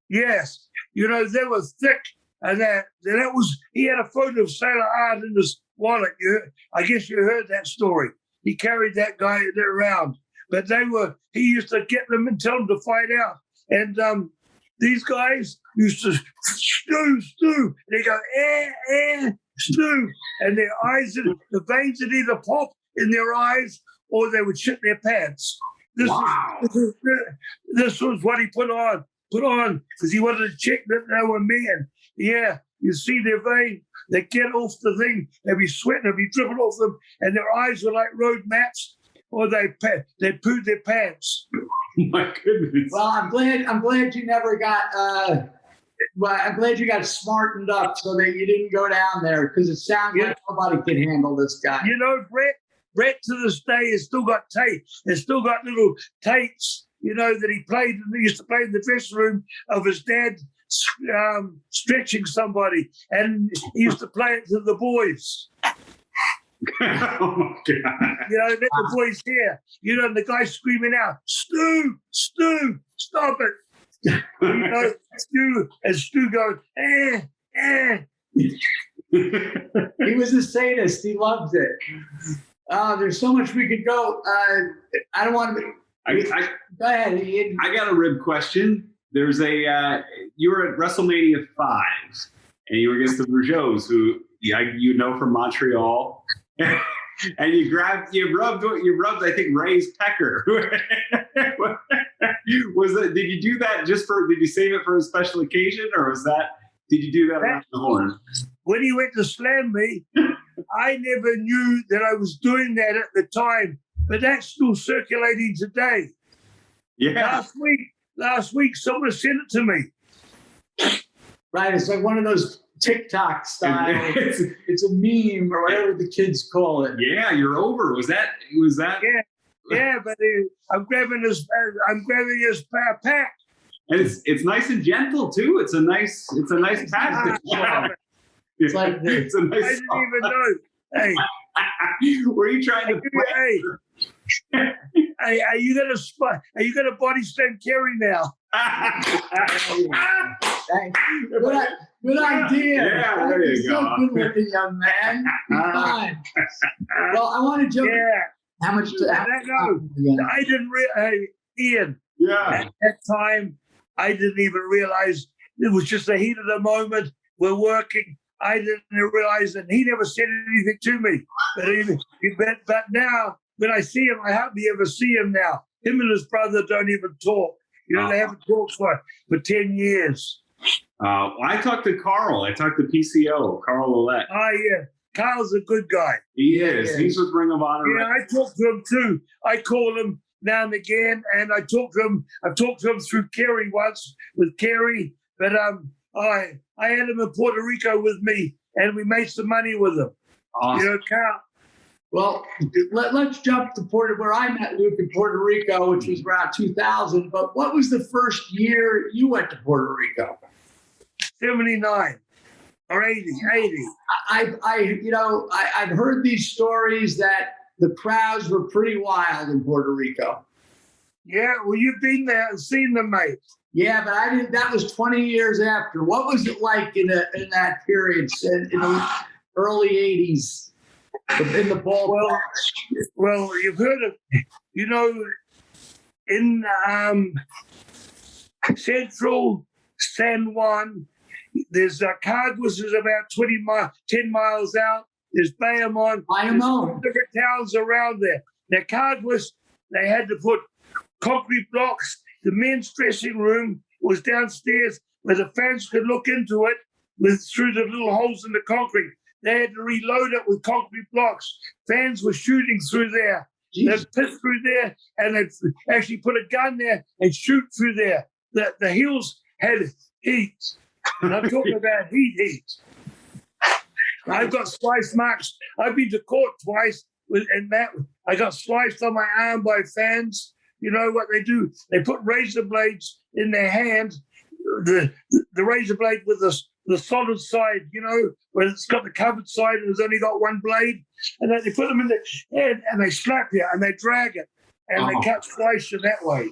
Yes. They were thick. And that was, he had a photo of Sailor Art in his wallet. I guess you heard that story. He carried that guy around. But he used to get them and tell them to fight out. And these guys used to, Stu, and they go, Stu. And their eyes, the veins would either pop in their eyes or they would shit their pants. This was what he put on because he wanted to check that they were men. Yeah, you see their vein, they get off the thing, they'd be sweating, they'd be dripping off them, and their eyes were like road maps, or they pooed their pants. My goodness. Well, I'm glad you never got. I'm glad you got smartened up so that you didn't go down there because it sounds like nobody could handle this guy. Brett to this day has still got tape. Has still got little tapes, that he played. He used to play in the dressing room of his dad stretching somebody, and he used to play it to the boys. Oh my God. Let the boys hear. And the guy screaming out, Stu, stop it. Stu goes, He was a sadist. He loved it. There's so much we could go. I don't want to. Go ahead, Ian. I got a rib question. There's you were at WrestleMania 5, and you were against the Rougeaus, who from Montreal, and you rubbed, I think, Ray's pecker. Did you do that did you save it for a special occasion, or did you do that around the horn? When he went to slam me, I never knew that I was doing that at the time, but that's still circulating today. Yeah. Last week, someone sent it to me. Right, it's like one of those TikTok style. It's a meme or whatever the kids call it. Yeah, you're over. Was that? Yeah, but I'm grabbing his pack. And it's nice and gentle too. It's a nice pack. It's like this. It's a nice. I didn't even know. Hey, were you trying to? Hey, are you gonna body slam Cary now? Good idea. Yeah, there you go. So good looking young man. Fine. Well, I want to jump. Yeah. How much? I didn't. Ian. Yeah. At that time, I didn't even realize it was just the heat of the moment. We're working. I didn't realize that he never said anything to me. But now, when I see him, I hardly ever see him now. Him and his brother don't even talk. They haven't talked for 10 years. I talked to Carl. I talked to PCO, Carl Ouellette. Oh, yeah. Carl's a good guy. He is. He's with Ring of Honor. Yeah, I talk to him too. I call him now and again, and I talk to him. I've talked to him through Cary once with Cary, but I had him in Puerto Rico with me, and we made some money with him. Awesome. Carl. Well, let's jump to where I met Luke in Puerto Rico, which was around 2000. But what was the first year you went to Puerto Rico? 79 or 80. I've heard these stories that the crowds were pretty wild in Puerto Rico. Yeah, well, you've been there and seen them, mate. Yeah, but I didn't. That was 20 years after. What was it like in that period in the early 80s in the ballpark? Well, you've heard of, in central San Juan, there's Caguas is about 10 miles out. There's Bayamon. There's different towns around there. Now, Caguas, they had to put concrete blocks. The men's dressing room was downstairs where the fans could look into it through the little holes in the concrete. They had to reload it with concrete blocks. Fans were shooting through there. They'd piss through there, and they'd actually put a gun there and shoot through there. The hills had heat. And I'm talking about heat. I've got slice marks. I've been to court twice, and I got sliced on my arm by fans. You know what they do? They put razor blades in their hand, the razor blade with the solid side, where it's got the covered side and it's only got one blade. And then they put them in the head and they slap you and they drag it and they cut slice you that way.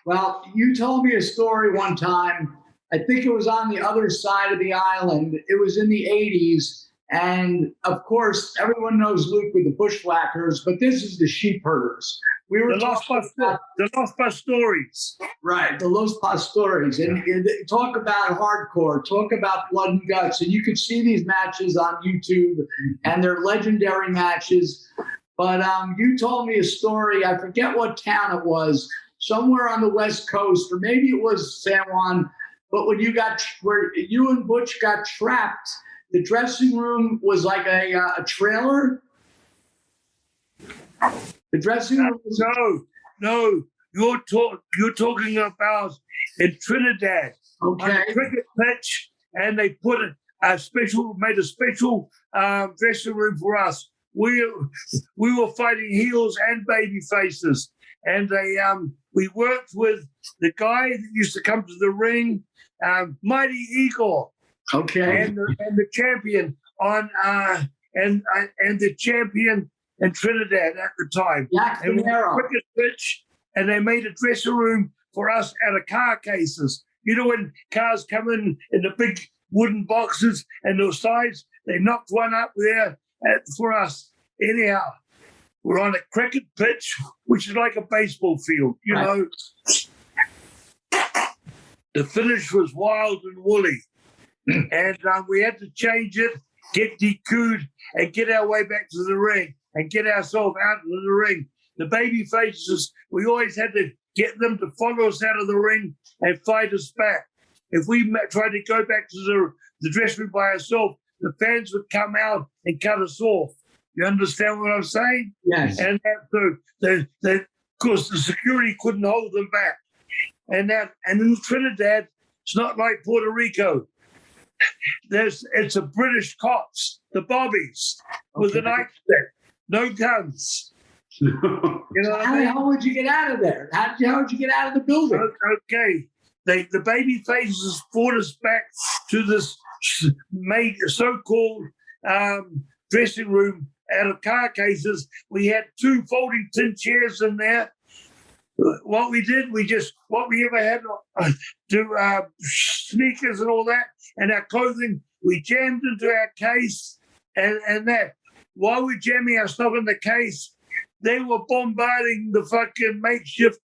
Well, you told me a story one time. I think it was on the other side of the island. It was in the 80s. And of course, everyone knows Luke with the Bushwhackers, but this is the sheep herders. We were the Los Pastores. Right, the Los Pastores. And talk about hardcore, talk about blood and guts. And you could see these matches on YouTube, and they're legendary matches. But you told me a story, I forget what town it was, somewhere on the West Coast, or maybe it was San Juan, but where you and Butch got trapped, the dressing room was like a trailer. The dressing room was no. You're talking about in Trinidad. Okay. On a cricket pitch, and they made a special dressing room for us. We were fighting heels and baby faces, and we worked with the guy that used to come to the ring, Mighty Igor. Okay. And the champion and the champion in Trinidad at the time. And we had a cricket pitch, and they made a dressing room for us out of car cases. You know when cars come in the big wooden boxes and those sides, they knocked one up there for us. Anyhow, we're on a cricket pitch, which is like a baseball field, you know. The finish was wild and woolly. And we had to change it, get DQ'd, and get our way back to the ring and get ourselves out of the ring. The baby faces, we always had to get them to follow us out of the ring and fight us back. If we tried to go back to the dressing room by ourselves, the fans would come out and cut us off. You understand what I'm saying? Yes. And of course, the security couldn't hold them back. And in Trinidad, it's not like Puerto Rico. It's a British cops, the bobbies, with an axe stick, no guns. You know what I mean? How would you get out of there? How would you get out of the building? Okay. The baby faces fought us back to this so-called dressing room out of car cases. We had 2 folding tin chairs in there. What we did, what we ever had to sneakers and all that, and our clothing, we jammed into our case, and that. While we're jamming our stuff in the case, they were bombarding the fucking makeshift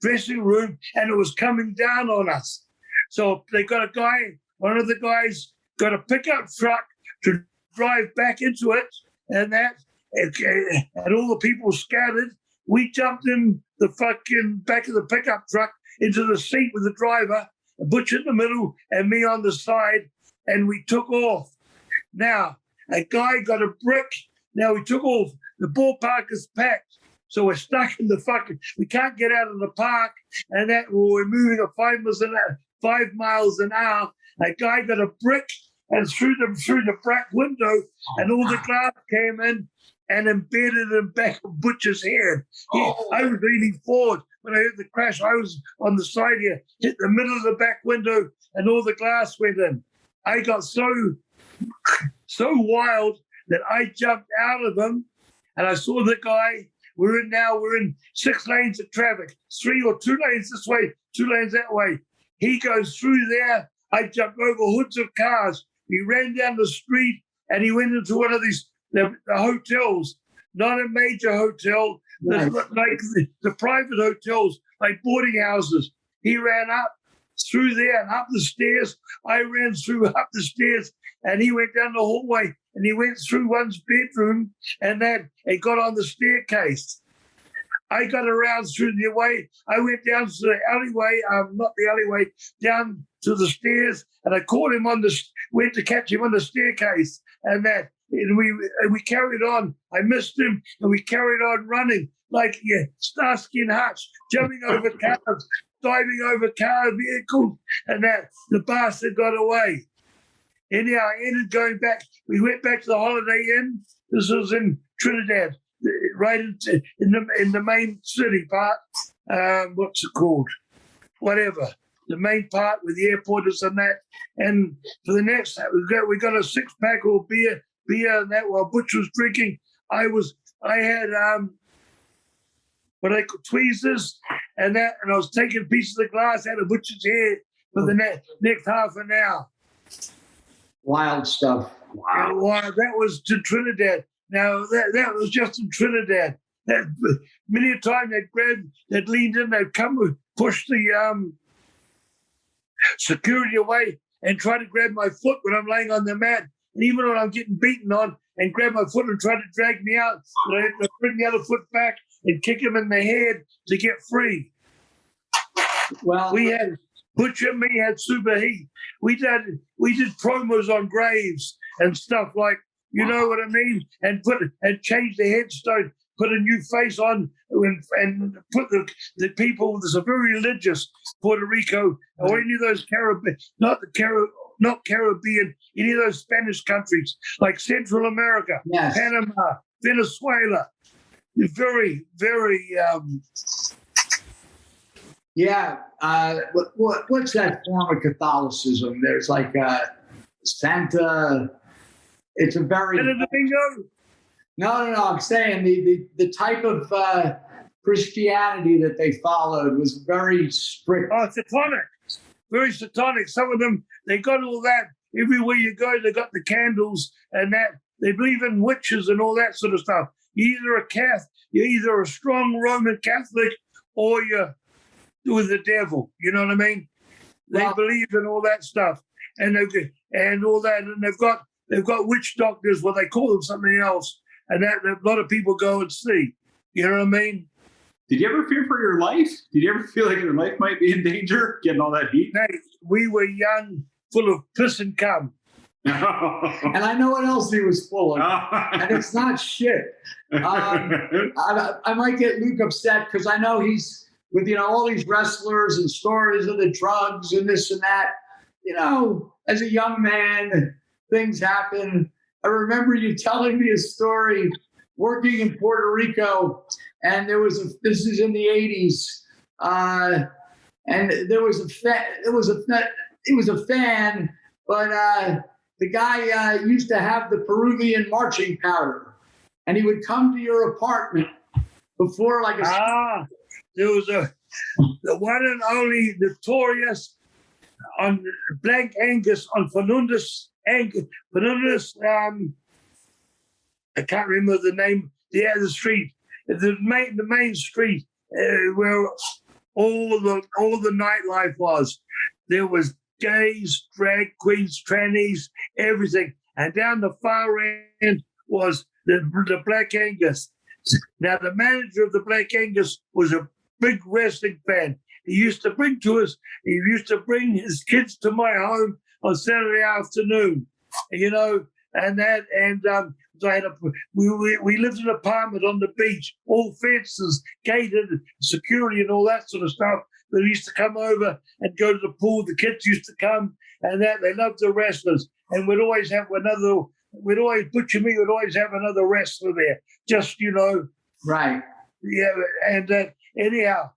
dressing room, and it was coming down on us. So they got a guy, one of the guys got a pickup truck to drive back into it, and all the people scattered. We jumped in the fucking back of the pickup truck into the seat with the driver, Butch in the middle, and me on the side, and we took off. Now, a guy got a brick. Now we took off. The ballpark is packed. So we're stuck in the fucking, we can't get out of the park, and we're moving at 5 miles an hour. A guy got a brick and threw them through the back window, and all the glass came in and embedded in back of Butch's head. I was leaning forward. When I heard the crash, I was on the side here, hit the middle of the back window, and all the glass went in. I got so wild that I jumped out of him, and I saw the guy. We're in 6 lanes of traffic, 3 or 2 lanes this way, 2 lanes that way. He goes through there. I jumped over hoods of cars. He ran down the street, and he went into one of these the hotels, not a major hotel, Nice. like the private hotels, like boarding houses. He ran up through there and up the stairs. I ran through up the stairs, and he went down the hallway, and he went through one's bedroom, and he got on the staircase. I got around through the way. I went down to the alleyway, not the alleyway, down to the stairs, and I caught him went to catch him on the staircase, and we carried on. I missed him, and we carried on running like Starsky and Hutch, jumping over cars, diving over car vehicles, and the bastard got away. Anyhow, I ended going back. We went back to the Holiday Inn. This was in Trinidad, right in the main city part. What's it called? Whatever. The main part where the airport is and that. And for the next, we got a 6-pack of beer and that while Butch was drinking. I had what I call tweezers and that, and I was taking pieces of glass out of Butch's head for the next half an hour. Wild stuff. Wow. That was to Trinidad. Now that was just in Trinidad. Many a time they'd leaned in, they'd come, push the security away and try to grab my foot when I'm laying on the mat. And even when I'm getting beaten on, and grab my foot and try to drag me out, I had to bring the other foot back and kick him in the head to get free. Well, we had Butch and me had super heat. We did promos on graves and stuff like, you know what I mean, and change the headstone, put a new face on, and put the people. There's a very religious Puerto Rico or any of those Caribbean, not Caribbean, any of those Spanish countries like Central America, yes. Panama, Venezuela. Very, very. What's that form of Catholicism? There's like Santa. It's a very. No. I'm saying the type of Christianity that they followed was very strict. Oh, satanic. Very satanic. Some of them, they got all that. Everywhere you go, they got the candles and that. They believe in witches and all that sort of stuff. You're either a strong Roman Catholic or you're with the devil. You know what I mean? They believe in all that stuff and all that. And they've got witch doctors, well, they call them something else. And that a lot of people go and see. You know what I mean? Did you ever fear for your life? Did you ever feel like your life might be in danger getting all that heat? Hey, we were young, full of piss and cum. And I know what else he was full of. And it's not shit. I might get Luke upset because I know he's with, all these wrestlers and stories of the drugs and this and that. As a young man, things happen. I remember you telling me a story working in Puerto Rico, and this is in the 80s, and there was he was a fan, but the guy used to have the Peruvian marching powder, and he would come to your apartment before there was the one and only notorious on Black Angus on Fernandez, I can't remember the name, the street, the main street where all the nightlife was. There was gays, drag queens, trannies, everything. And down the far end was the Black Angus. Now, the manager of the Black Angus was a big wrestling fan. He used to bring his kids to my home on Saturday afternoon, so I had we lived in an apartment on the beach, all fences, gated, security and all that sort of stuff. They used to come over and go to the pool. The kids used to come and they loved the wrestlers. And Butcher Me would always have another wrestler there, just, Right. Yeah, and anyhow,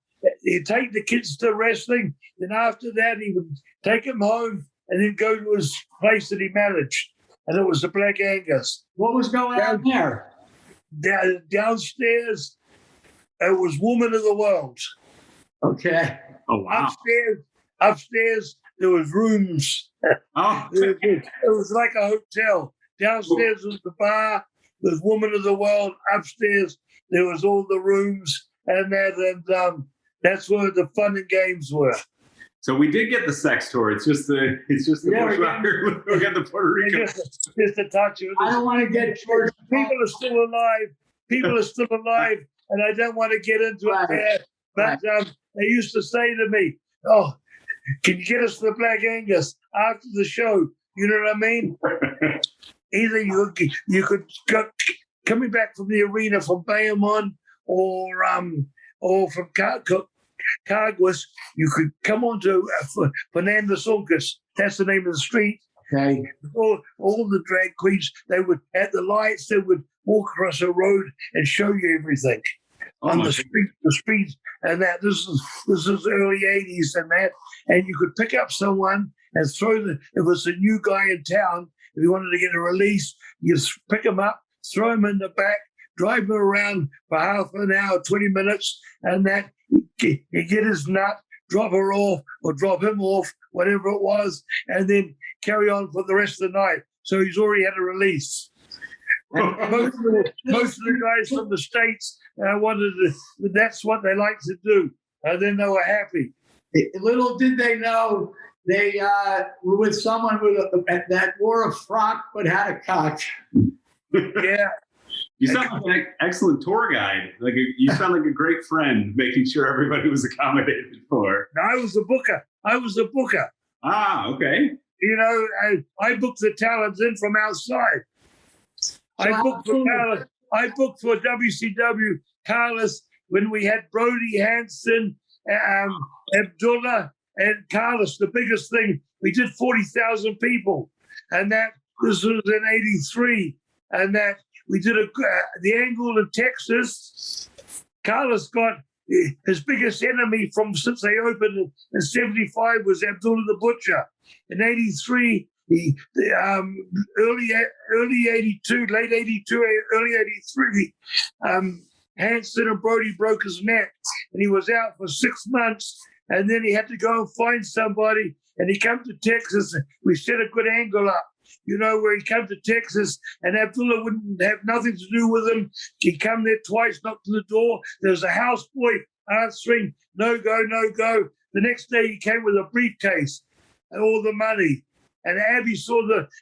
he'd take the kids to wrestling. Then after that, he would take them home and then go to his place that he managed. And it was the Black Angus. What was going on there? Downstairs, it was Woman of the World. Okay. Oh, wow. Upstairs, there was rooms. Oh. It was like a hotel. Downstairs was the bar with Woman of the World. Upstairs, there was all the rooms and that's where the fun and games were. So we did get the sex tour. It's just the Bushwacker. We got the Puerto Rico. Just a touch of it. I don't want to get short. People are still alive, and I don't want to get into it there. But they used to say to me, "Oh, can you get us to the Black Angus after the show?" You know what I mean? Either you could go coming back from the arena from Bayamon or from Carguas, you could come on to Fernando Sulcas. That's the name of the street. Okay. All the drag queens, they would, at the lights, they would walk across the road and show you everything on the street and that. This is early 80s and that. And you could pick up someone and if it was a new guy in town, if you wanted to get a release, you pick him up, throw him in the back, drive him around for half an hour, 20 minutes, and that you get his nut, drop her off or drop him off, whatever it was, and then carry on for the rest of the night. So he's already had a release. Most of the guys from the States that's what they like to do. And then they were happy. Little did they know they were with someone that wore a frock but had a cock. Yeah. You sound like an excellent tour guide. You sound like a great friend, making sure everybody was accommodated for. I was the booker. Ah, okay. I booked the talents in from outside. I booked for WCW Carlos when we had Brody Hansen, Abdullah, and Carlos. The biggest thing, we did 40,000 people, and this was in '83, and that. We did the Angle in Texas. Carlos got his biggest enemy since they opened in '75 was Abdullah the Butcher. In '83, early '82, late '82, early '83, Hanson and Brody broke his neck, and he was out for 6 months. And then he had to go and find somebody, and he came to Texas. And we set a good angle up. Where he came to Texas and Abdullah wouldn't have nothing to do with him. He come there twice, knocked on the door. There was a houseboy answering, no go, no go. The next day he came with a briefcase and all the money. And Abby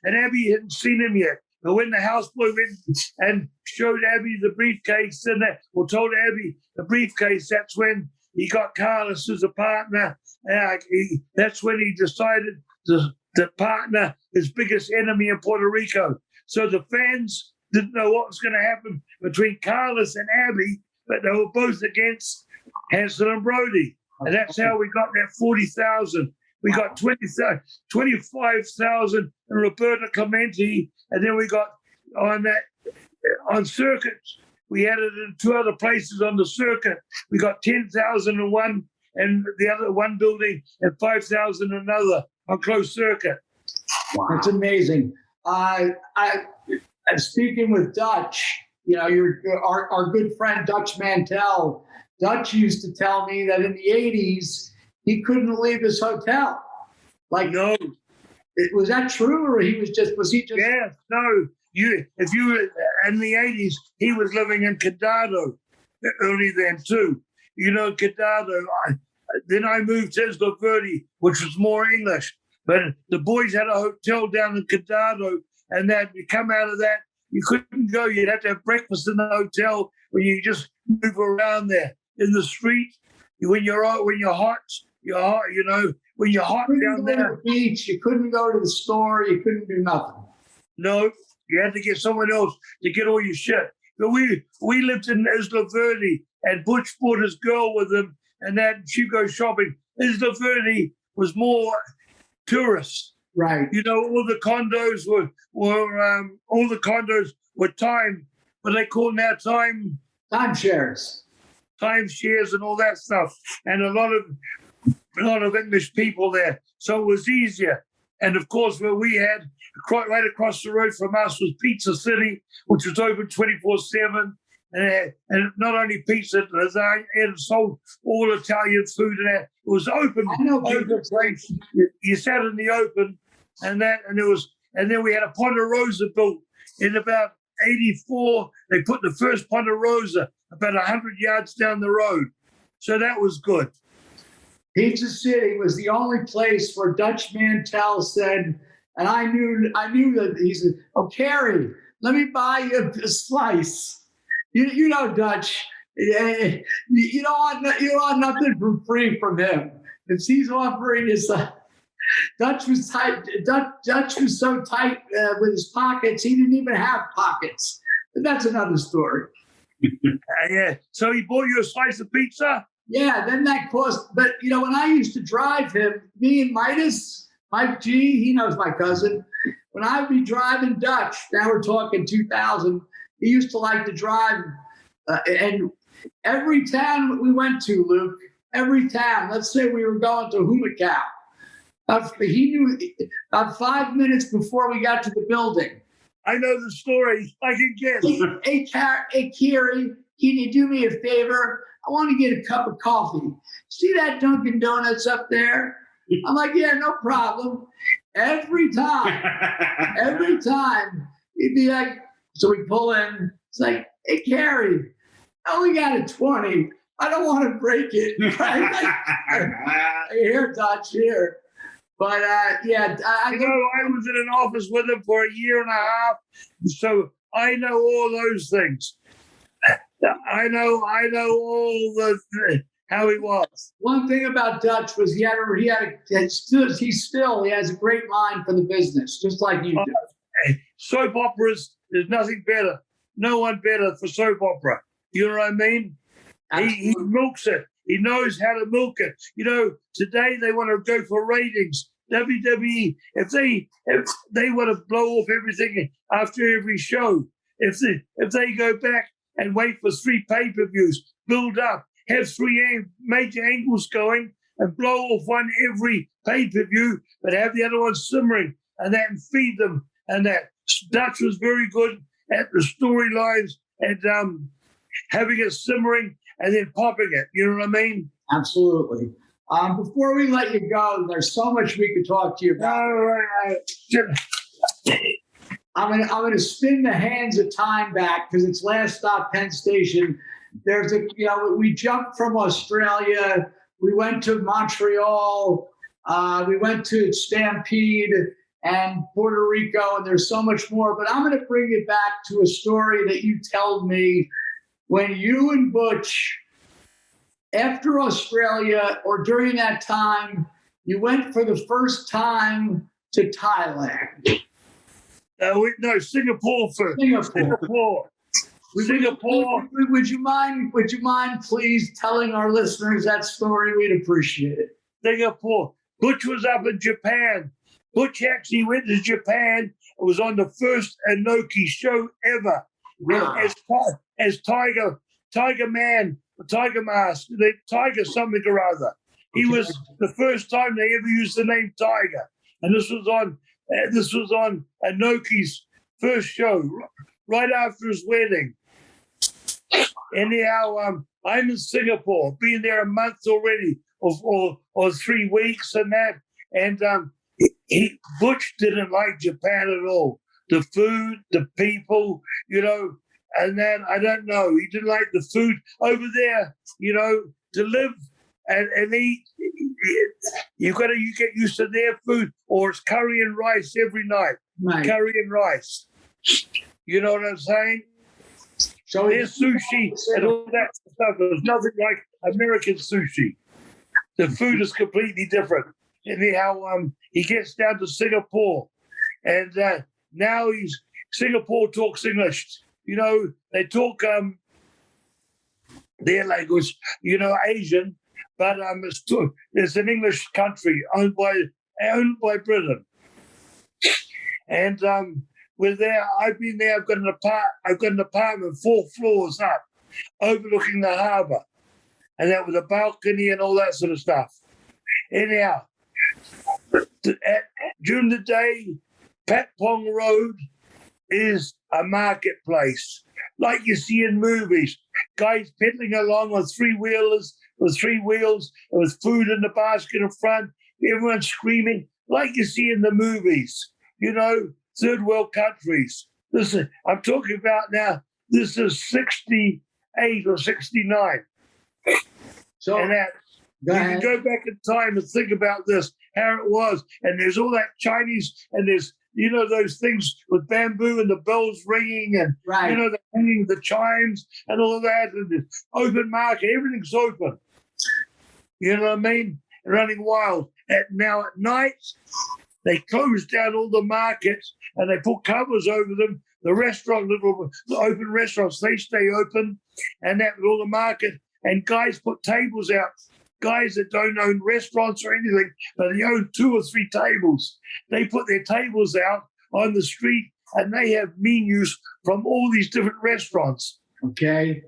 and Abby hadn't seen him yet. But when the houseboy went and showed Abby the briefcase told Abby the briefcase, that's when he got Carlos as a partner. That's when he decided to partner his biggest enemy in Puerto Rico. So the fans didn't know what was going to happen between Carlos and Abby, but they were both against Hanson and Brody. And that's how we got that 40,000. We got 25,000 in Roberta Clemente, and then we got on circuits. We had it in 2 other places on the circuit. We got 10,000 in one, and the other one building, and 5,000 in another on closed circuit. Wow. That's amazing. I'm speaking with Dutch. Our good friend Dutch Mantell. Dutch used to tell me that in the '80s he couldn't leave his hotel. No, was that true, or was he just? Yeah, no. If you were in the '80s, he was living in Cadado early then too. Cadado. then I moved to Isla Verde, which was more English. But the boys had a hotel down in Condado, and that you come out of that, you couldn't go. You'd have to have breakfast in the hotel, where you just move around there in the street. When you're hot, when you're hot, you know. When you're hot down there, to the beach, you couldn't go to the store, you couldn't do nothing. No, you had to get someone else to get all your shit. But we lived in Isla Verde, and Butch brought his girl with him, and that she'd go shopping. Isla Verde was more tourists. Right. You know, all the condos were time, but they call now Timeshares. timeshares and all that stuff, and a lot of English people there, so it was easier. And of course, where we had right across the road from us was Pizza City, which was open 24/7, and not only pizza, it sold all Italian food, and it was open. I know open place. You sat in the open, and then we had a Ponderosa built in about 84. They put the first Ponderosa about 100 yards down the road, so that was good. Pizza City was the only place where Dutch Mantell said, and I knew that he said, "Oh, Cary, let me buy you a slice." You know, Dutch, you don't want nothing for free from him. If he's offering his, Dutch was tight. Dutch was so tight with his pockets, he didn't even have pockets. But that's another story. Yeah. So he bought you a slice of pizza? Yeah, then that cost, but when I used to drive him, me and Mike G, he knows my cousin. When I would be driving Dutch, now we're talking 2000, he used to like to drive, and every town we went to, Luke, every town, let's say we were going to Humacao, he knew about 5 minutes before we got to the building. I know the story, I can guess. Hey, Cary, can you do me a favor? I want to get a cup of coffee. See that Dunkin' Donuts up there? I'm like, yeah, no problem. Every time, he'd be like, so we pull in. It's like, hey, Cary, I only got a 20. I don't want to break it. Here, Dutch, here. But yeah, I was in an office with him for a year and a half, so I know all those things. I know all how he was. One thing about Dutch was he has a great mind for the business, just like you do. Soap operas, there's nothing better. No one better for soap opera. You know what I mean? He milks it. He knows how to milk it. Today they want to go for ratings. WWE, if they want to blow off everything after every show, if they go back and wait for 3 pay-per-views, build up, have 3 major angles going, and blow off one every pay-per-view, but have the other one simmering, and feed them. And that Dutch was very good at the storylines and having it simmering and then popping it. You know what I mean? Absolutely. Before we let you go, there's so much we could talk to you about. I'm gonna spin the hands of time back because it's Last Stop Penn Station. We jumped from Australia. We went to Montreal. We went to Stampede and Puerto Rico, and there's so much more. But I'm going to bring you back to a story that you told me when you and Butch, after Australia or during that time, you went for the first time to Thailand. No, Singapore first. Singapore. Would you mind, please, telling our listeners that story? We'd appreciate it. Singapore. Butch was up in Japan. Butch actually went to Japan. It was on the first Inoki show ever. Wow. As Tiger Man, Tiger Mask, the Tiger something or other. He was the first time they ever used the name Tiger, and this was on Inoki's first show, right after his wedding. Anyhow, I'm in Singapore, been there a month already, or 3 weeks, and that, and Butch didn't like Japan at all. The food, the people, and then I don't know. He didn't like the food over there, to live and eat. You get used to their food, or it's curry and rice every night. Right. Curry and rice. You know what I'm saying? So Their sushi and all that stuff is nothing like American sushi. The food is completely different. And he gets down to Singapore, and now Singapore talks English. You know, they talk their language. You know, Asian, but it's an English country owned by Britain. And we're there. I've been there. I've got an apartment 4 floors up, overlooking the harbour, and that with a balcony and all that sort of stuff. Anyhow, during the day, Patpong Road is a marketplace, like you see in movies. Guys pedaling along on 3-wheelers with 3 wheels, and with food in the basket in front. Everyone's screaming, like you see in the movies. You know, third world countries. Listen, I'm talking about now. This is 68 or 69. So and that you can go back in time and think about this, how it was. And there's all that Chinese, and there's, you know, those things with bamboo and the bells ringing, and right. you know, the hanging the chimes and all of that, and the open market, everything's open. You know what I mean? Running wild. Now at night, they close down all the markets and they put covers over them. The little open restaurants, they stay open, and that with all the market. And guys put tables out. Guys that don't own restaurants or anything, but they own 2 or 3 tables. They put their tables out on the street, and they have menus from all these different restaurants. Okay.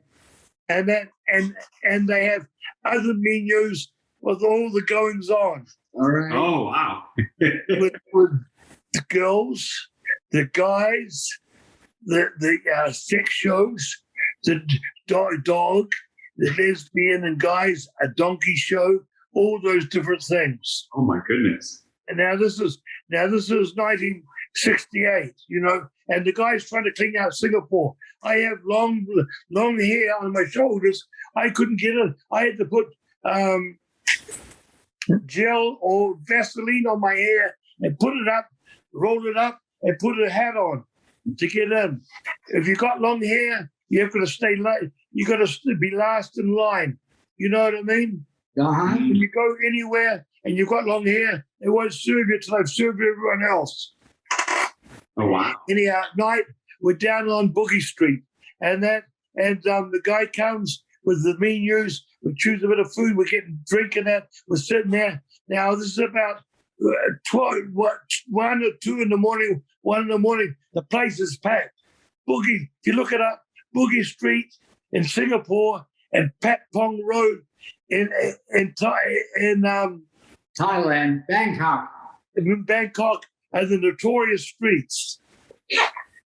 And they have other menus with all the goings on. All right. Oh, wow. with the girls, the guys, the sex shows, the dog, the lesbian and guys, a donkey show, all those different things. Oh, my goodness. And now this is 1968, you know, and the guy's trying to clean out Singapore. I have long hair on my shoulders. I couldn't get it. I had to put gel or Vaseline on my hair and put it up, roll it up, and put a hat on to get in. If you got long hair, you've got to stay late. You got to be last in line. You know what I mean? Uh-huh. If you go anywhere and you've got long hair, they won't serve you till they've served everyone else. Oh, wow. Anyhow, at night, we're down on Boogie Street, and the guy comes with the menus. We choose a bit of food. We're getting drink and that. We're sitting there. Now, this is about 1 or 2 in the morning, 1 in the morning. The place is packed. Boogie, if you look it up, Boogie Street in Singapore and Patpong Road in Thailand, Bangkok. in Bangkok are the notorious streets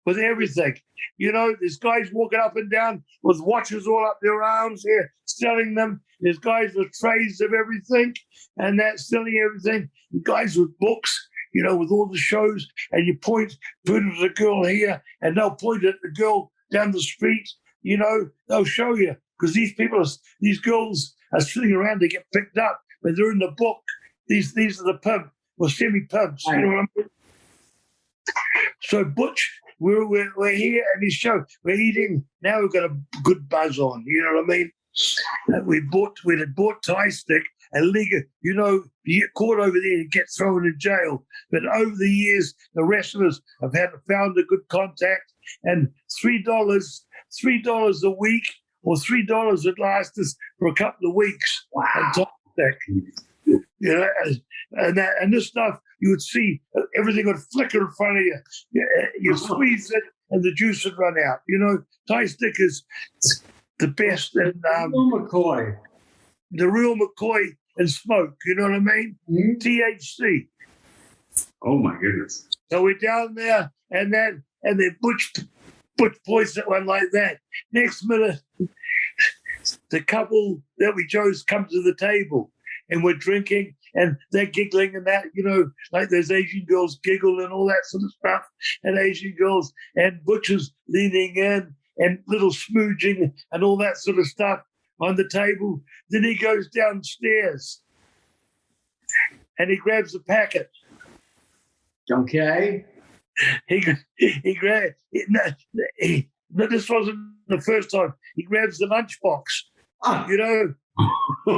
with everything. You know, there's guys walking up and down with watches all up their arms here, selling them. There's guys with trays of everything, and that's selling everything. And guys with books, you know, with all the shows, and you point at the girl here, and they'll point at the girl down the street. You know, they'll show you, because these girls are sitting around to get picked up, but they're in the book. These are the pimp or semi-pimps. You know what I mean? So Butch, we're here at his show. We're eating. Now we've got a good buzz on. You know what I mean? We had bought Thai stick and legal. You know, you get caught over there, you get thrown in jail. But over the years, the rest of us have found a good contact. And $3 a week, or $3 would last us for a couple of weeks. Wow. And Thai stick. You know, and this stuff, you would see everything would flicker in front of you. You squeeze it, and the juice would run out. You know, Thai stick is the best. And McCoy. the real McCoy and smoke. You know what I mean? Mm-hmm. THC. Oh, my goodness. So we're down there, and then Butch points at one like that. Next minute, the couple that we chose come to the table, and we're drinking, and they're giggling and that, you know, like those Asian girls giggle and all that sort of stuff, and Asian girls, and Butch is leaning in, and little smooging and all that sort of stuff on the table. Then he goes downstairs and he grabs a packet. Okay. He grabbed. No, this wasn't the first time. He grabs the lunchbox. Ah, You know,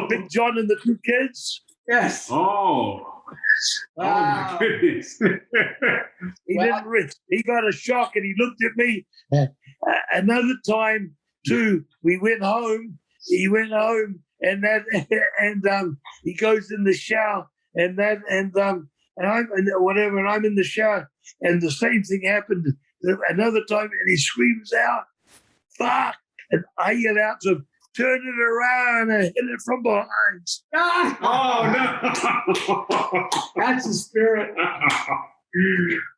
Big John and the two kids. yes. Oh. Oh my goodness. He Well- didn't. He got a shock and he looked at me. Another time too, we went home. He went home and he goes in the shower and I'm in the shower and the same thing happened another time and he screams out, "Fuck!" and I yell out to him, "Turn it around and hit it from behind." Oh no. That's the spirit.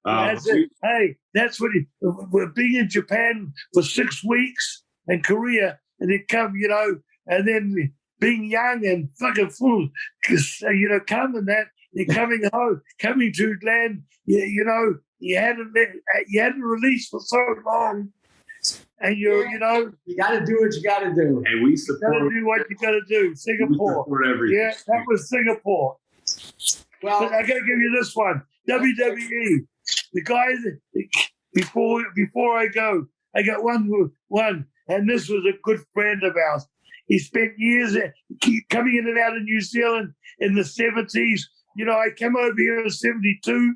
That's it. Hey, that's what we're being in Japan for 6 weeks and Korea, and then come, you know, and then being young and fucking full, you know, coming that you're coming home, coming to land, you know, you hadn't released for so long, and you know, You got to do what you got to do. And we you support, gotta do what you gotta do. we Singapore, support everything. yeah, that was Singapore. Well, But I gotta give you this one. WWE. The guy that before I go, I got one, and this was a good friend of ours. He spent years coming in and out of New Zealand in the 70s. You know, I came over here in 72.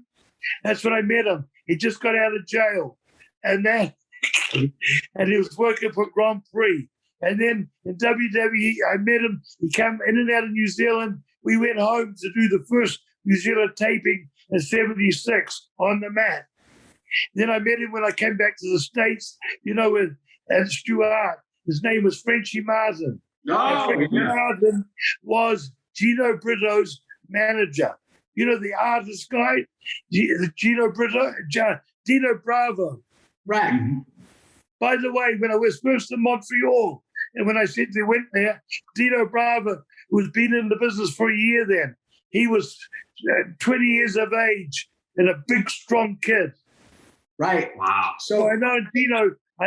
That's when I met him. He just got out of jail. And he was working for Grand Prix. And then in WWE, I met him. He came in and out of New Zealand. We went home to do the first New Zealand taping in 76 on the mat. Then I met him when I came back to the States, you know, with Stu Hart. His name was Frenchie Martin. Oh, Frenchie yeah. Martin was Gino Brito's manager. You know, the artist guy, Gino Brito, Dino Bravo. right. By the way, when I was first in Montreal, and when I said they went there, Dino Bravo, who's been in the business for a year then, he was 20 years of age and a big, strong kid. Right. Wow. So So I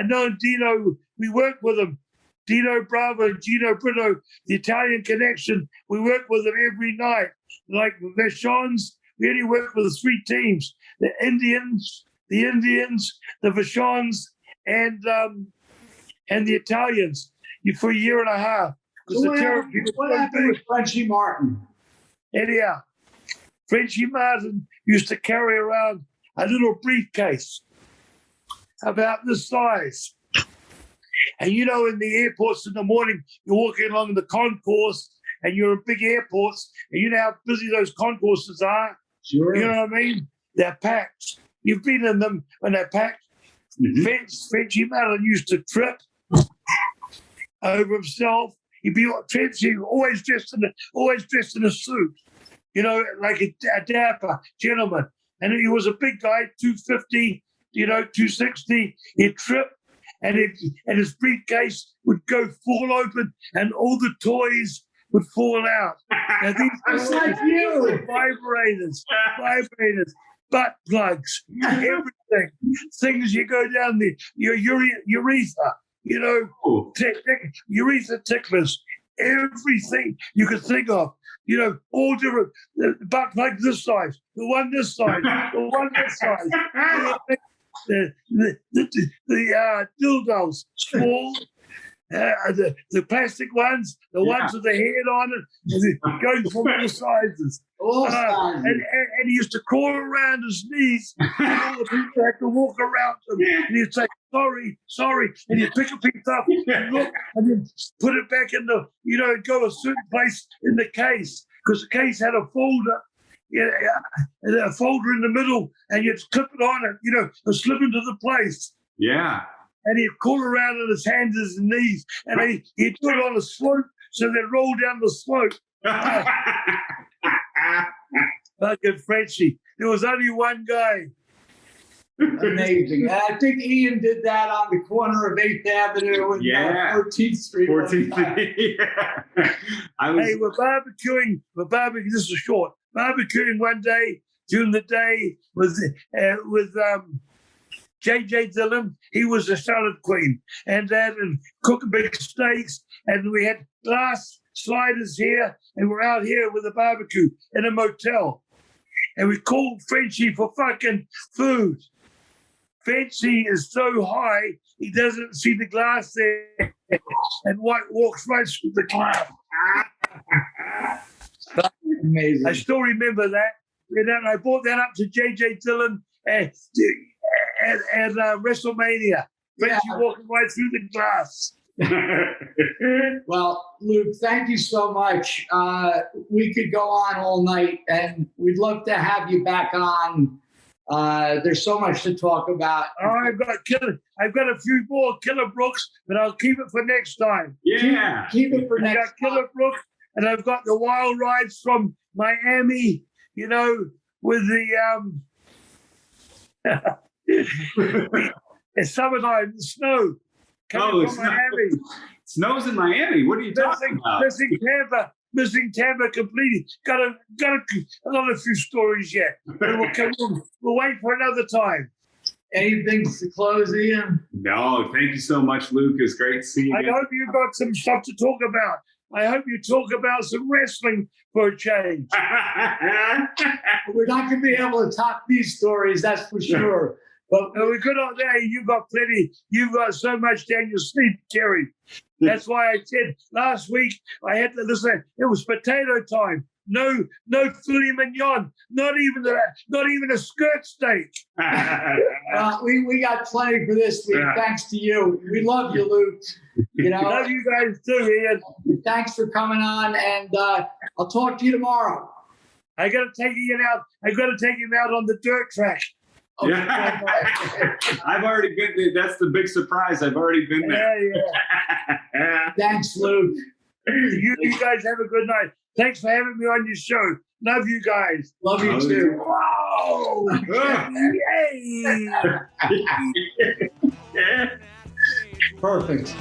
know Dino, we worked with him. Dino Bravo and Gino Brito, the Italian connection, we worked with them every night. Like Vachons, we only worked with the 3 teams, the Indians, the Vachons, and the Italians for a year and a half. Because what happened with Frenchie Martin? Anyhow, Frenchie Martin used to carry around a little briefcase about this size. And you know, in the airports in the morning, you're walking along the concourse and you're in big airports, and you know how busy those concourses are. Sure. You know what I mean? They're packed. You've been in them when they're packed. Frenchie Martin used to trip over himself. He'd be always dressed in a suit, you know, like a dapper gentleman. And he was a big guy, 250, you know, 260. He'd trip, and his briefcase would fall open, and all the toys would fall out. Now these Just toys like you. were vibrators, butt plugs, everything. Things you go down your urethra, you know, urethra ticklers, everything you could think of. You know, all different. The butt plug this size, the one this size, the one this size. The dildos, small. The plastic ones, the ones with the head on it, going from all sizes. All sizes. And he used to crawl around his knees, and all the people had to walk around him. And he'd say, sorry. And he'd pick a piece up and look, and then put it back in the, you know, go a certain place in the case, because the case had a folder. And a folder in the middle, and you'd clip it on it, you know, and slip into the place. Yeah. And he'd crawl around on his hands and his knees, and he'd do it on a slope, so they'd roll down the slope. Fucking Frenchie. There was only one guy. Amazing. And I think Ian did that on the corner of 8th Avenue and 14th Street. 14th. Hey, we're barbecuing. This is short. Barbecuing one day during the day with J.J. Dillon, he was the salad queen. And cooking big steaks. And we had glass sliders here. And we're out here with a barbecue in a motel. And we called Frenchie for fucking food. Frenchie is so high, he doesn't see the glass there. And White walks right through the glass. Amazing. I still remember that. And I brought that up to J.J. Dillon at WrestleMania. Frenchie walking right through the glass. Well, Luke, thank you so much. We could go on all night, and we'd love to have you back on. There's so much to talk about. I've got a few more Killer Brooks, but I'll keep it for next time. Yeah. Keep it for next I've got Killer Brooks, and I've got the wild rides from Miami, you know, with the it's summertime, the snow. Coming from Miami. Snow's in Miami. What are you talking about? Missing Tampa completely. Got a few stories yet. We'll wait for another time. Anything to close, Ian? No, thank you so much, Luke. It's great to see you I again. hope you've got some stuff to talk about. I hope you talk about some wrestling for a change. We're not going to be able to top these stories, that's for sure. But We're good on there. You've got plenty. You've got so much down your sleeve, Cary. That's why I said last week I had to listen. It was potato time. No filet mignon. Not even a skirt steak. we got plenty for this week. Thanks to you. We love you, Luke. You know, Love you guys too, Ian. thanks for coming on, and I'll talk to you tomorrow. I got to take Ian out. I got to take him out on the dirt track. Yeah. I've already been there. That's the big surprise. I've already been there. Yeah. Thanks, Luke. You guys have a good night. Thanks for having me on your show. Love you guys. Love you too. Wow. Yay. Perfect.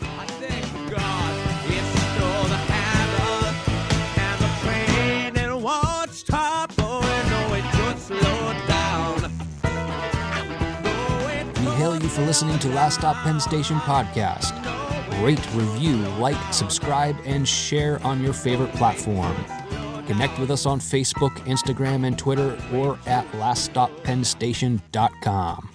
I thank God it stole the handle and the train and won't stop. Oh, no, it just slowed down. We hail you for listening to Last Stop Penn Station podcast. Rate, review, like, subscribe, and share on your favorite platform. Connect with us on Facebook, Instagram, and Twitter, or at laststoppennstation.com.